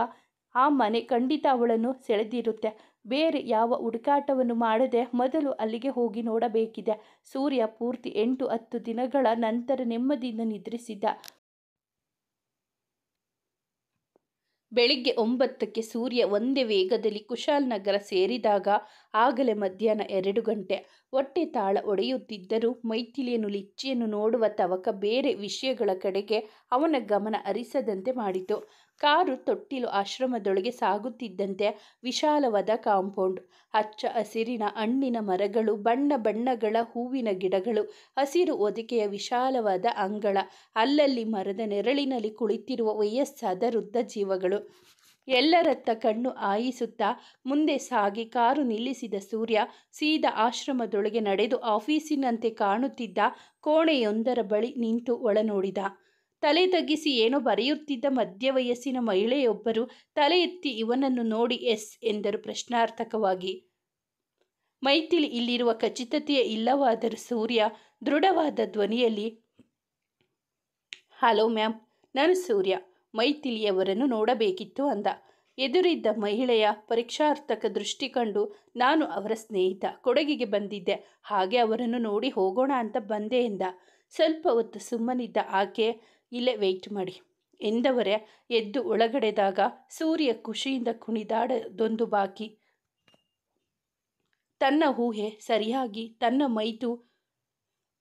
ಆ ಮನೆ ಖಂಡಿತ ಅವಳನ್ನು ಸೆಳೆದಿರುತ್ತೆ. ಬೇರೆ ಯಾವ ಹುಡುಕಾಟವನ್ನು ಮಾಡದೆ ಮೊದಲು ಅಲ್ಲಿಗೆ ಹೋಗಿ ನೋಡಬೇಕಿದೆ. ಸೂರ್ಯ ಪೂರ್ತಿ 8-10 ದಿನಗಳ ನಂತರ ನೆಮ್ಮದಿಯಿಂದ ನಿದ್ರಿಸಿದ್ದ. ಬೆಳಿಗ್ಗೆ 9ಕ್ಕೆ ಸೂರ್ಯ ಒಂದೇ ವೇಗದಲ್ಲಿ ಕುಶಾಲನಗರ ಸೇರಿದಾಗ ಆಗಲೇ ಮಧ್ಯಾಹ್ನ 2 ಗಂಟೆ. ಹೊಟ್ಟೆ ತಾಳ ಒಡೆಯುತ್ತಿದ್ದರೂ ಮೈಥಿಲಿಯನ್ನು ಲಿಚ್ಚಿಯನ್ನು ನೋಡುವ ತವಕ ಬೇರೆ ವಿಷಯಗಳ ಕಡೆಗೆ ಅವನ ಗಮನ ಹರಿಸದಂತೆ ಮಾಡಿತು. ಕಾರು ತೊಟ್ಟಿಲು ಆಶ್ರಮದೊಳಗೆ ಸಾಗುತ್ತಿದ್ದಂತೆ ವಿಶಾಲವಾದ ಕಾಂಪೌಂಡ್, ಹಚ್ಚ ಹಸಿರಿನ ಹಣ್ಣಿನ ಮರಗಳು, ಬಣ್ಣ ಬಣ್ಣಗಳ ಹೂವಿನ ಗಿಡಗಳು, ಹಸಿರು ಹೊದಿಕೆಯ ವಿಶಾಲವಾದ ಅಂಗಳ, ಅಲ್ಲಲ್ಲಿ ಮರದ ನೆರಳಿನಲ್ಲಿ ಕುಳಿತಿರುವ ವಯಸ್ಸಾದ ವೃದ್ಧ ಜೀವಗಳು. ಎಲ್ಲರತ್ತ ಕಣ್ಣು ಹಾಯಿಸುತ್ತಾ ಮುಂದೆ ಸಾಗಿ ಕಾರು ನಿಲ್ಲಿಸಿದ ಸೂರ್ಯ ಸೀದಾ ಆಶ್ರಮದೊಳಗೆ ನಡೆದು ಆಫೀಸಿನಂತೆ ಕಾಣುತ್ತಿದ್ದ ಕೋಣೆಯೊಂದರ ಬಳಿ ನಿಂತು ಒಳ ನೋಡಿದ. ತಲೆ ತಗ್ಗಿಸಿ ಏನೋ ಬರೆಯುತ್ತಿದ್ದ ಮಧ್ಯ ವಯಸ್ಸಿನ ಮಹಿಳೆಯೊಬ್ಬರು ತಲೆ ಎತ್ತಿ ಇವನನ್ನು ನೋಡಿ ಎಸ್ ಎಂದರು ಪ್ರಶ್ನಾರ್ಥಕವಾಗಿ. ಮೈಥಿಲಿ ಇಲ್ಲಿರುವ ಖಚಿತತೆಯೇ ಇಲ್ಲವಾದರೂ ಸೂರ್ಯ ದೃಢವಾದ ಧ್ವನಿಯಲ್ಲಿ, ಹಲೋ ಮ್ಯಾಮ್, ನಾನು ಸೂರ್ಯ, ಮೈಥಿಲಿಯವರನ್ನು ನೋಡಬೇಕಿತ್ತು ಅಂದ. ಎದುರಿದ್ದ ಮಹಿಳೆಯ ಪರೀಕ್ಷಾರ್ಥಕ ದೃಷ್ಟಿ ಕಂಡು, ನಾನು ಅವರ ಸ್ನೇಹಿತ, ಕೊಡಗಿಗೆ ಬಂದಿದ್ದೆ, ಹಾಗೆ ಅವರನ್ನು ನೋಡಿ ಹೋಗೋಣ ಅಂತ ಬಂದೆ ಎಂದ. ಸ್ವಲ್ಪ ಹೊತ್ತು ಸುಮ್ಮನಿದ್ದ ಆಕೆ, ಇಲ್ಲೇ ವೆಯ್ಟ್ ಮಾಡಿ ಎಂದವರೇ ಎದ್ದು ಒಳಗಡೆದಾಗ ಸೂರ್ಯ ಖುಷಿಯಿಂದ ಕುಣಿದಾಡದೊಂದು ಬಾಕಿ. ತನ್ನ ಊಹೆ ಸರಿಯಾಗಿ ತನ್ನ ಮೈತು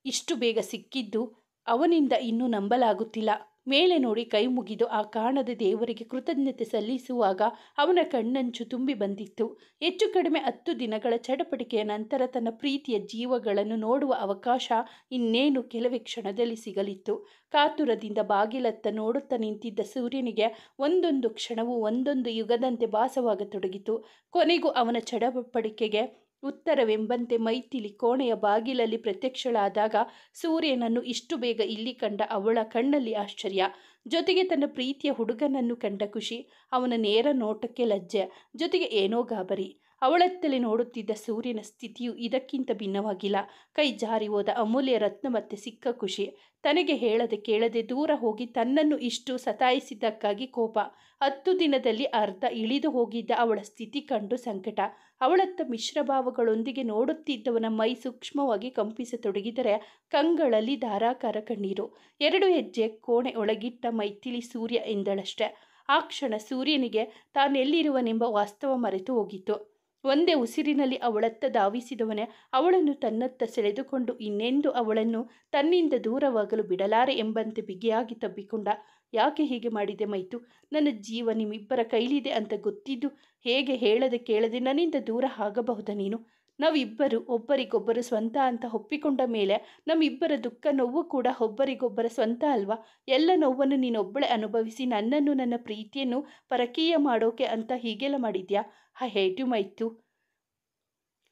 ಇಷ್ಟು ಬೇಗ ಸಿಕ್ಕಿದ್ದು ಅವನಿಂದ ಇನ್ನೂ ನಂಬಲಾಗುತ್ತಿಲ್ಲ. ಮೇಲೆ ನೋಡಿ ಕೈ ಮುಗಿದು ಆ ಕಾಣದ ದೇವರಿಗೆ ಕೃತಜ್ಞತೆ ಸಲ್ಲಿಸುವಾಗ ಅವನ ಕಣ್ಣಂಚು ತುಂಬಿ ಬಂದಿತ್ತು. ಹೆಚ್ಚು ಕಡಿಮೆ 10 ದಿನಗಳ ಚಡಪಟಿಕೆಯ ನಂತರ ತನ್ನ ಪ್ರೀತಿಯ ಜೀವಗಳನ್ನು ನೋಡುವ ಅವಕಾಶ ಇನ್ನೇನು ಕೆಲವೇ ಕ್ಷಣದಲ್ಲಿ ಸಿಗಲಿತ್ತು. ಕಾತುರದಿಂದ ಬಾಗಿಲತ್ತ ನೋಡುತ್ತಾ ನಿಂತಿದ್ದ ಸೂರ್ಯನಿಗೆ ಒಂದೊಂದು ಕ್ಷಣವೂ ಒಂದೊಂದು ಯುಗದಂತೆ ಭಾಸವಾಗತೊಡಗಿತು. ಕೊನೆಗೂ ಅವನ ಚಡಪಟಿಕೆಗೆ ಉತ್ತರವೆಂಬಂತೆ ಮೈಥಿಲಿ ಕೋಣೆಯ ಬಾಗಿಲಲ್ಲಿ ಪ್ರತ್ಯಕ್ಷಳಾದಾಗ ಸೂರ್ಯನನ್ನು ಇಷ್ಟು ಬೇಗ ಇಲ್ಲಿ ಕಂಡ ಅವಳ ಕಣ್ಣಲ್ಲಿ ಆಶ್ಚರ್ಯ, ಜೊತೆಗೆ ತನ್ನ ಪ್ರೀತಿಯ ಹುಡುಗನನ್ನು ಕಂಡ ಖುಷಿ, ಅವನ ನೇರ ನೋಟಕ್ಕೆ ಲಜ್ಜೆ, ಜೊತೆಗೆ ಏನೋ ಗಾಬರಿ. ಅವಳತ್ತಲೇ ನೋಡುತ್ತಿದ್ದ ಸೂರ್ಯನ ಸ್ಥಿತಿಯು ಇದಕ್ಕಿಂತ ಭಿನ್ನವಾಗಿಲ್ಲ. ಕೈ ಜಾರಿ ಹೋದ ಅಮೂಲ್ಯ ರತ್ನ ಮತ್ತೆ ಸಿಕ್ಕ ಖುಷಿ, ತನಗೆ ಹೇಳದೆ ಕೇಳದೆ ದೂರ ಹೋಗಿ ತನ್ನನ್ನು ಇಷ್ಟು ಸತಾಯಿಸಿದ್ದಕ್ಕಾಗಿ ಕೋಪ, 10 ದಿನದಲ್ಲಿ ಅರ್ಧ ಇಳಿದು ಹೋಗಿದ್ದ ಅವಳ ಸ್ಥಿತಿ ಕಂಡು ಸಂಕಟ. ಅವಳತ್ತ ಮಿಶ್ರಭಾವಗಳೊಂದಿಗೆ ನೋಡುತ್ತಿದ್ದವನ ಮೈ ಸೂಕ್ಷ್ಮವಾಗಿ ಕಂಪಿಸತೊಡಗಿದರೆ ಕಂಗಳಲ್ಲಿ ಧಾರಾಕಾರ ಕಣ್ಣೀರು. 2 ಹೆಜ್ಜೆ ಕೋಣೆ ಒಳಗಿಟ್ಟ ಮೈಥಿಲಿ ಸೂರ್ಯ ಎಂದಳಷ್ಟೆ. ಆ ಕ್ಷಣ ಸೂರ್ಯನಿಗೆ ತಾನೆಲ್ಲಿರುವನೆಂಬ ವಾಸ್ತವ ಮರೆತು ಹೋಗಿತ್ತು. ಒಂದೇ ಉಸಿರಿನಲ್ಲಿ ಅವಳತ್ತ ಧಾವಿಸಿದವನೇ ಅವಳನ್ನು ತನ್ನತ್ತ ಸೆಳೆದುಕೊಂಡು ಇನ್ನೆಂದು ಅವಳನ್ನು ತನ್ನಿಂದ ದೂರವಾಗಲು ಬಿಡಲಾರೆ ಎಂಬಂತೆ ಬಿಗಿಯಾಗಿ ತಬ್ಬಿಕೊಂಡ. ಯಾಕೆ ಹೀಗೆ ಮಾಡಿದೆ ಮೈತು? ನನ್ನ ಜೀವ ನಿಮ್ಮಿಬ್ಬರ ಕೈಲಿದೆ ಅಂತ ಗೊತ್ತಿದ್ದು ಹೇಗೆ ಹೇಳದೆ ಕೇಳದೆ ನನ್ನಿಂದ ದೂರ ಆಗಬಹುದಾ ನೀನು? ನಾವಿಬ್ಬರು ಒಬ್ಬರಿಗೊಬ್ಬರು ಸ್ವಂತ ಅಂತ ಒಪ್ಪಿಕೊಂಡ ಮೇಲೆ ನಮ್ಮಿಬ್ಬರ ದುಃಖ ನೋವು ಕೂಡ ಒಬ್ಬರಿಗೊಬ್ಬರ ಸ್ವಂತ ಅಲ್ವಾ? ಎಲ್ಲ ನೋವನ್ನು ನೀನೊಬ್ಬಳೆ ಅನುಭವಿಸಿ ನನ್ನನ್ನು ನನ್ನ ಪ್ರೀತಿಯನ್ನು ಪರಕೀಯ ಮಾಡೋಕೆ ಅಂತ ಹೀಗೆಲ್ಲ ಮಾಡಿದ್ಯಾ? I hate you Maithu.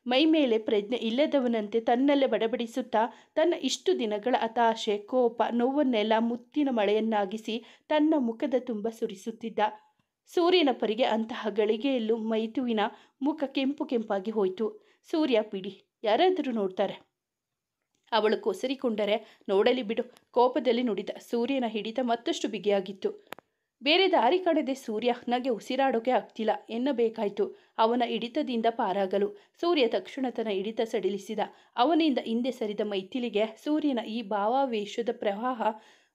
ಮೈ ಮೇಲೆ ಪ್ರಜ್ಞೆ ಇಲ್ಲದವನಂತೆ ತನ್ನಲ್ಲೇ ಬಡಬಡಿಸುತ್ತಾ ತನ್ನ ಇಷ್ಟು ದಿನಗಳ ಹತಾಶೆ, ಕೋಪ, ನೋವನ್ನೆಲ್ಲ ಮುತ್ತಿನ ಮಳೆಯನ್ನಾಗಿಸಿ ತನ್ನ ಮುಖದ ತುಂಬ ಸುರಿಸುತ್ತಿದ್ದ ಸೂರ್ಯನ ಪರಿಗೆ ಅಂತಹ ಗಳಿಗೆಯಲ್ಲೂ ಮೈತುವಿನ ಮುಖ ಕೆಂಪು ಕೆಂಪಾಗಿ ಹೋಯಿತು. ಸೂರ್ಯ, ಬಿಡಿ, ಯಾರಾದರೂ ನೋಡ್ತಾರೆ. ಅವಳು ಕೊಸರಿಕೊಂಡರೆ ನೋಡಲಿ ಬಿಡು, ಕೋಪದಲ್ಲಿ ನುಡಿದ. ಸೂರ್ಯನ ಹಿಡಿತ ಮತ್ತಷ್ಟು ಬಿಗಿಯಾಗಿತ್ತು. ಬೇರೆ ದಾರಿ ಕಾಣದೆ ಸೂರ್ಯ, ನನಗೆ ಉಸಿರಾಡೋಕೆ ಆಗ್ತಿಲ್ಲ ಎನ್ನಬೇಕಾಯ್ತು ಅವನ ಹಿಡಿತದಿಂದ ಪಾರಾಗಲು. ಸೂರ್ಯ ತಕ್ಷಣ ತನ್ನ ಹಿಡಿತ ಸಡಿಲಿಸಿದ. ಅವನಿಂದ ಹಿಂದೆ ಸರಿದ ಮೈಥಿಲಿಗೆ ಸೂರ್ಯನ ಈ ಭಾವಾವೇಶದ ಪ್ರವಾಹ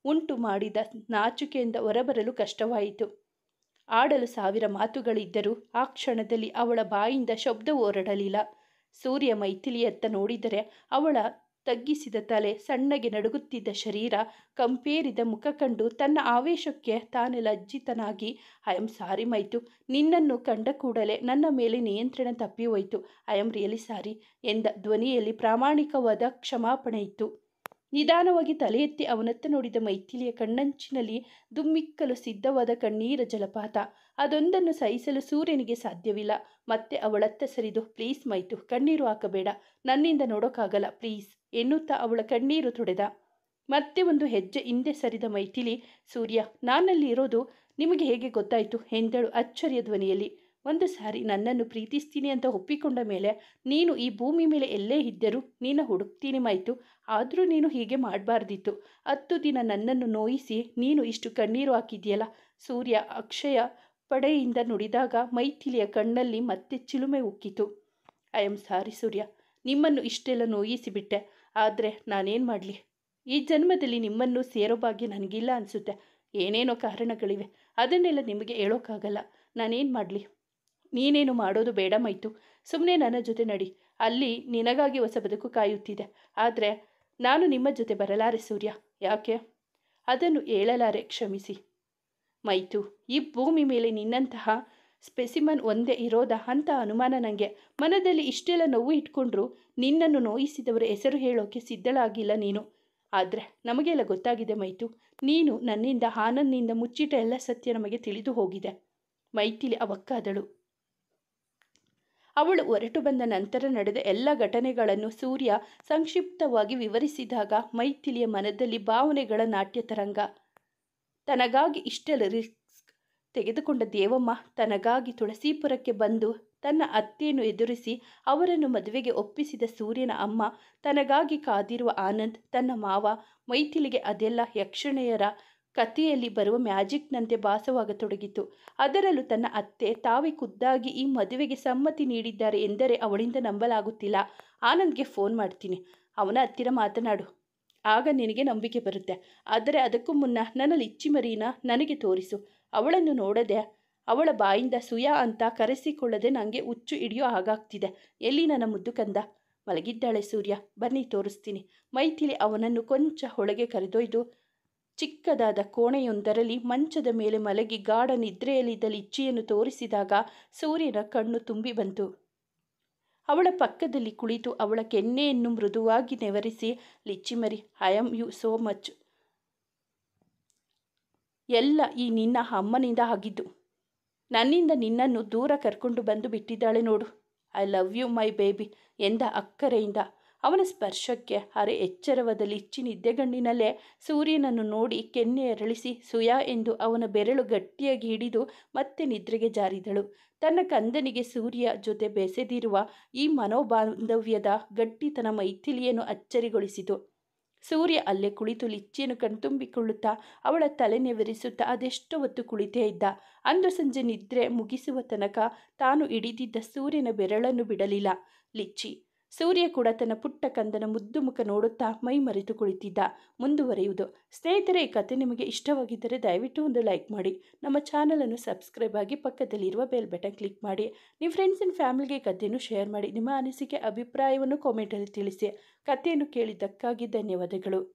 ಉಂಟು ಮಾಡಿದ ನಾಚಿಕೆಯಿಂದ ಹೊರಬರಲು ಕಷ್ಟವಾಯಿತು. ಆಡಲು 1000 ಮಾತುಗಳಿದ್ದರೂ ಆ ಕ್ಷಣದಲ್ಲಿ ಅವಳ ಬಾಯಿಂದ ಶಬ್ದವೂ ಹೊರಡಲಿಲ್ಲ. ಸೂರ್ಯ ಮೈಥಿಲಿಯತ್ತ ನೋಡಿದರೆ ಅವಳ ತಗ್ಗಿಸಿದ ತಲೆ, ಸಣ್ಣಗೆ ನಡುಗುತ್ತಿದ್ದ ಶರೀರ, ಕಂಪೇರಿದ ಮುಖ ಕಂಡು ತನ್ನ ಆವೇಶಕ್ಕೆ ತಾನೇ ಲಜ್ಜಿತನಾಗಿ, ಐ ಆಮ್ ಸಾರಿ ಮೈತು, ನಿನ್ನನ್ನು ಕಂಡ ಕೂಡಲೇ ನನ್ನ ಮೇಲೆ ನಿಯಂತ್ರಣ ತಪ್ಪಿ ಹೋಯಿತು, ಐ ಆಮ್ ರಿಯಲಿ ಸಾರಿ ಎಂದ ಧ್ವನಿಯಲ್ಲಿ ಪ್ರಾಮಾಣಿಕವಾದ ಕ್ಷಮಾಪಣೆ ಇತ್ತು. ನಿಧಾನವಾಗಿ ತಲೆ ಎತ್ತಿ ಅವನತ್ತ ನೋಡಿದ ಮೈಥಿಲಿಯ ಕಣ್ಣಂಚಿನಲ್ಲಿ ದುಮ್ಮಿಕ್ಕಲು ಸಿದ್ಧವಾದ ಕಣ್ಣೀರ ಜಲಪಾತ. ಅದೊಂದನ್ನು ಸಹಿಸಲು ಸೂರ್ಯನಿಗೆ ಸಾಧ್ಯವಿಲ್ಲ. ಮತ್ತೆ ಅವಳತ್ತ ಸರಿದು, ಪ್ಲೀಸ್ ಮೈತು, ಕಣ್ಣೀರು ಹಾಕಬೇಡ, ನನ್ನಿಂದ ನೋಡೋಕ್ಕಾಗಲ್ಲ ಪ್ಲೀಸ್ ಎನ್ನುತ್ತಾ ಅವಳ ಕಣ್ಣೀರು ತೊಡೆದ. ಮತ್ತೆ ಒಂದು ಹೆಜ್ಜೆ ಹಿಂದೆ ಸರಿದ ಮೈಥಿಲಿ, ಸೂರ್ಯ, ನಾನಲ್ಲಿ ಇರೋದು ನಿಮಗೆ ಹೇಗೆ ಗೊತ್ತಾಯಿತು ಎಂದಳು ಅಚ್ಚರಿಯ ಧ್ವನಿಯಲ್ಲಿ. ಒಂದು ಸಾರಿ ನನ್ನನ್ನು ಪ್ರೀತಿಸ್ತೀನಿ ಅಂತ ಒಪ್ಪಿಕೊಂಡ ಮೇಲೆ ನೀನು ಈ ಭೂಮಿ ಮೇಲೆ ಎಲ್ಲೇ ಇದ್ದರೂ ನಿನ್ನ ಹುಡುಕ್ತೀನಿ ಮೈತು. ಆದರೂ ನೀನು ಹೀಗೆ ಮಾಡಬಾರ್ದಿತ್ತು. 10 ದಿನ ನನ್ನನ್ನು ನೋಯಿಸಿ ನೀನು ಇಷ್ಟು ಕಣ್ಣೀರು ಹಾಕಿದ್ಯಲ್ಲ. ಸೂರ್ಯ ಅಕ್ಷಯ ಪಡೆಯಿಂದ ನುಡಿದಾಗ ಮೈಥಿಲಿಯ ಕಣ್ಣಲ್ಲಿ ಮತ್ತೆ ಚಿಲುಮೆ ಉಕ್ಕಿತು. ಐ ಆಮ್ ಸಾರಿ ಸೂರ್ಯ, ನಿಮ್ಮನ್ನು ಇಷ್ಟೆಲ್ಲ ನೋಯಿಸಿಬಿಟ್ಟೆ. ಆದರೆ ನಾನೇನು ಮಾಡಲಿ? ಈ ಜನ್ಮದಲ್ಲಿ ನಿಮ್ಮನ್ನು ಸೇರೋ ಭಾಗ್ಯ ನನಗಿಲ್ಲ ಅನಿಸುತ್ತೆ. ಏನೇನೋ ಕಾರಣಗಳಿವೆ, ಅದನ್ನೆಲ್ಲ ನಿಮಗೆ ಹೇಳೋಕ್ಕಾಗಲ್ಲ. ನಾನೇನು ಮಾಡಲಿ? ನೀನೇನು ಮಾಡೋದು ಬೇಡ ಮೈತು, ಸುಮ್ಮನೆ ನನ್ನ ಜೊತೆ ನಡಿ. ಅಲ್ಲಿ ನಿನಗಾಗಿ ಹೊಸ ಬದುಕು ಕಾಯುತ್ತಿದೆ. ಆದರೆ ನಾನು ನಿಮ್ಮ ಜೊತೆ ಬರಲಾರೆ ಸೂರ್ಯ. ಯಾಕೆ? ಅದನ್ನು ಹೇಳಲಾರೆ, ಕ್ಷಮಿಸಿ ಮೈತು. ಈ ಭೂಮಿ ಮೇಲೆ ನಿನ್ನಂತಹ ಸ್ಪೆಸಿಮನ್ ಒಂದೇ ಇರೋದಾ ಅಂತ ಅನುಮಾನ ನನಗೆ. ಮನದಲ್ಲಿ ಇಷ್ಟೆಲ್ಲ ನೋವು ಇಟ್ಕೊಂಡ್ರು ನಿನ್ನನ್ನು ನೋಯಿಸಿದವರ ಹೆಸರು ಹೇಳೋಕೆ ಸಿದ್ಧಳಾಗಿಲ್ಲ ನೀನು. ಆದರೆ ನಮಗೆಲ್ಲ ಗೊತ್ತಾಗಿದೆ ಮೈತು, ನೀನು ನನ್ನಿಂದ ಆನಂದ್ನಿಂದ ಮುಚ್ಚಿಟ್ಟ ಎಲ್ಲ ಸತ್ಯ ನಮಗೆ ತಿಳಿದು ಹೋಗಿದೆ. ಮೈಥಿಲಿ ಅವಕ್ಕಾದಳು. ಅವಳು ಹೊರಟು ಬಂದ ನಂತರ ನಡೆದ ಎಲ್ಲ ಘಟನೆಗಳನ್ನು ಸೂರ್ಯ ಸಂಕ್ಷಿಪ್ತವಾಗಿ ವಿವರಿಸಿದಾಗ ಮೈಥಿಲಿಯ ಮನದಲ್ಲಿ ಭಾವನೆಗಳ ನಾಟ್ಯ ತರಂಗ. ತನಗಾಗಿ ಇಷ್ಟೆಲ್ಲ ರಿಸ್ಕ್ ತೆಗೆದುಕೊಂಡ ದೇವಮ್ಮ, ತನಗಾಗಿ ತುಳಸೀಪುರಕ್ಕೆ ಬಂದು ತನ್ನ ಅತ್ತೆಯನ್ನು ಎದುರಿಸಿ ಅವರನ್ನು ಮದುವೆಗೆ ಒಪ್ಪಿಸಿದ ಸೂರ್ಯನ ಅಮ್ಮ, ತನಗಾಗಿ ಕಾದಿರುವ ಆನಂದ್, ತನ್ನ ಮಾವ. ಮೈಥಿಲಿಗೆ ಅದೆಲ್ಲ ಯಕ್ಷಣೆಯರ ಕಥೆಯಲ್ಲಿ ಬರುವ ಮ್ಯಾಜಿಕ್ನಂತೆ ಭಾಸವಾಗತೊಡಗಿತು. ಅದರಲ್ಲೂ ತನ್ನ ಅತ್ತೆ ತಾವೇ ಖುದ್ದಾಗಿ ಈ ಮದುವೆಗೆ ಸಮ್ಮತಿ ನೀಡಿದ್ದಾರೆ ಎಂದರೆ ಅವಳಿಂದ ನಂಬಲಾಗುತ್ತಿಲ್ಲ. ಆನಂದ್ಗೆ ಫೋನ್ ಮಾಡ್ತೀನಿ, ಅವನ ಹತ್ತಿರ ಮಾತನಾಡು, ಆಗ ನಿನಗೆ ನಂಬಿಕೆ ಬರುತ್ತೆ. ಆದರೆ ಅದಕ್ಕೂ ಮುನ್ನ ನನ್ನ ಲಿಚ್ಚಿ ಮರೀನ ನನಗೆ ತೋರಿಸು. ಅವಳನ್ನು ನೋಡದೆ, ಅವಳ ಬಾಯಿಂದ ಸುಯಾ ಅಂತ ಕರೆಸಿಕೊಳ್ಳದೆ ನನಗೆ ಹುಚ್ಚು ಹಿಡಿಯೋ ಹಾಗಾಗ್ತಿದೆ. ಎಲ್ಲಿ ನನ್ನ ಮುದ್ದು ಕಂದ? ಮಲಗಿದ್ದಾಳೆ ಸೂರ್ಯ, ಬನ್ನಿ ತೋರಿಸ್ತೀನಿ. ಮೈಥಿಲಿ ಅವನನ್ನು ಕೊಂಚ ಒಳಗೆ ಕರೆದೊಯ್ದು ಚಿಕ್ಕದಾದ ಕೋಣೆಯೊಂದರಲ್ಲಿ ಮಂಚದ ಮೇಲೆ ಮಲಗಿ ಗಾಢ ನಿದ್ರೆಯಲ್ಲಿದ್ದ ಲಿಚ್ಚಿಯನ್ನು ತೋರಿಸಿದಾಗ ಸೂರ್ಯನ ಕಣ್ಣು ತುಂಬಿ ಬಂತು. ಅವಳ ಪಕ್ಕದಲ್ಲಿ ಕುಳಿತು ಅವಳ ಕೆನ್ನೆಯನ್ನು ಮೃದುವಾಗಿ ನೆವರಿಸಿ, ಲಿಚ್ಚಿ ಮರಿ, I am you so much. ಎಲ್ಲ ಈ ನಿನ್ನ ಅಮ್ಮನಿಂದ ಆಗಿದ್ದು. ನನ್ನಿಂದ ನಿನ್ನನ್ನು ದೂರ ಕರ್ಕೊಂಡು ಬಂದು ಬಿಟ್ಟಿದ್ದಾಳೆ ನೋಡು. I love you my baby ಎಂದ ಅಕ್ಕರೆಯಿಂದ. ಅವನ ಸ್ಪರ್ಶಕ್ಕೆ ಅರೆ ಎಚ್ಚರವಾದ ಲಿಚ್ಚಿ ನಿದ್ದೆಗಣ್ಣಿನಲ್ಲೇ ಸೂರ್ಯನನ್ನು ನೋಡಿ ಕೆನ್ನೆ ಅರಳಿಸಿ ಸುಯಾ ಎಂದು ಅವನ ಬೆರಳು ಗಟ್ಟಿಯಾಗಿ ಹಿಡಿದು ಮತ್ತೆ ನಿದ್ರೆಗೆ ಜಾರಿದಳು. ತನ್ನ ಕಂದನಿಗೆ ಸೂರ್ಯ ಜೊತೆ ಬೆಸೆದಿರುವ ಈ ಮನೋಬಾಂಧವ್ಯದ ಗಟ್ಟಿತನ ಮೈಥಿಲಿಯನ್ನು ಅಚ್ಚರಿಗೊಳಿಸಿತು. ಸೂರ್ಯ ಅಲ್ಲೇ ಕುಳಿತು ಲಿಚ್ಚಿಯನ್ನು ಕಣ್ತುಂಬಿಕೊಳ್ಳುತ್ತಾ ಅವಳ ತಲೆ ನೆವರಿಸುತ್ತಾ ಅದೆಷ್ಟು ಹೊತ್ತು ಕುಳಿತೇ ಇದ್ದ. ಅಂದು ಸಂಜೆ ನಿದ್ರೆ ಮುಗಿಸುವ ತನಕ ತಾನು ಹಿಡಿದಿದ್ದ ಸೂರ್ಯನ ಬೆರಳನ್ನು ಬಿಡಲಿಲ್ಲ ಲಿಚ್ಚಿ. ಸೂರ್ಯ ಕೂಡ ತನ್ನ ಪುಟ್ಟ ಕಂದನ ಮುದ್ದು ಮುಖ ನೋಡುತ್ತಾ ಮೈ ಮರೆತು ಕುಳಿತಿದ್ದ. ಮುಂದುವರೆಯುವುದು. ಸ್ನೇಹಿತರೆ, ಈ ಕಥೆ ನಿಮಗೆ ಇಷ್ಟವಾಗಿದ್ದರೆ ದಯವಿಟ್ಟು ಒಂದು ಲೈಕ್ ಮಾಡಿ, ನಮ್ಮ ಚಾನಲನ್ನು ಸಬ್ಸ್ಕ್ರೈಬ್ ಆಗಿ ಪಕ್ಕದಲ್ಲಿರುವ ಬೆಲ್ ಬಟನ್ ಕ್ಲಿಕ್ ಮಾಡಿ, ನಿಮ್ಮ ಫ್ರೆಂಡ್ಸ್ ಆ್ಯಂಡ್ ಫ್ಯಾಮಿಲಿಗೆ ಕಥೆಯನ್ನು ಶೇರ್ ಮಾಡಿ. ನಿಮ್ಮ ಅನಿಸಿಕೆ ಅಭಿಪ್ರಾಯವನ್ನು ಕಾಮೆಂಟಲ್ಲಿ ತಿಳಿಸಿ. ಕಥೆಯನ್ನು ಕೇಳಿದ್ದಕ್ಕಾಗಿ ಧನ್ಯವಾದಗಳು.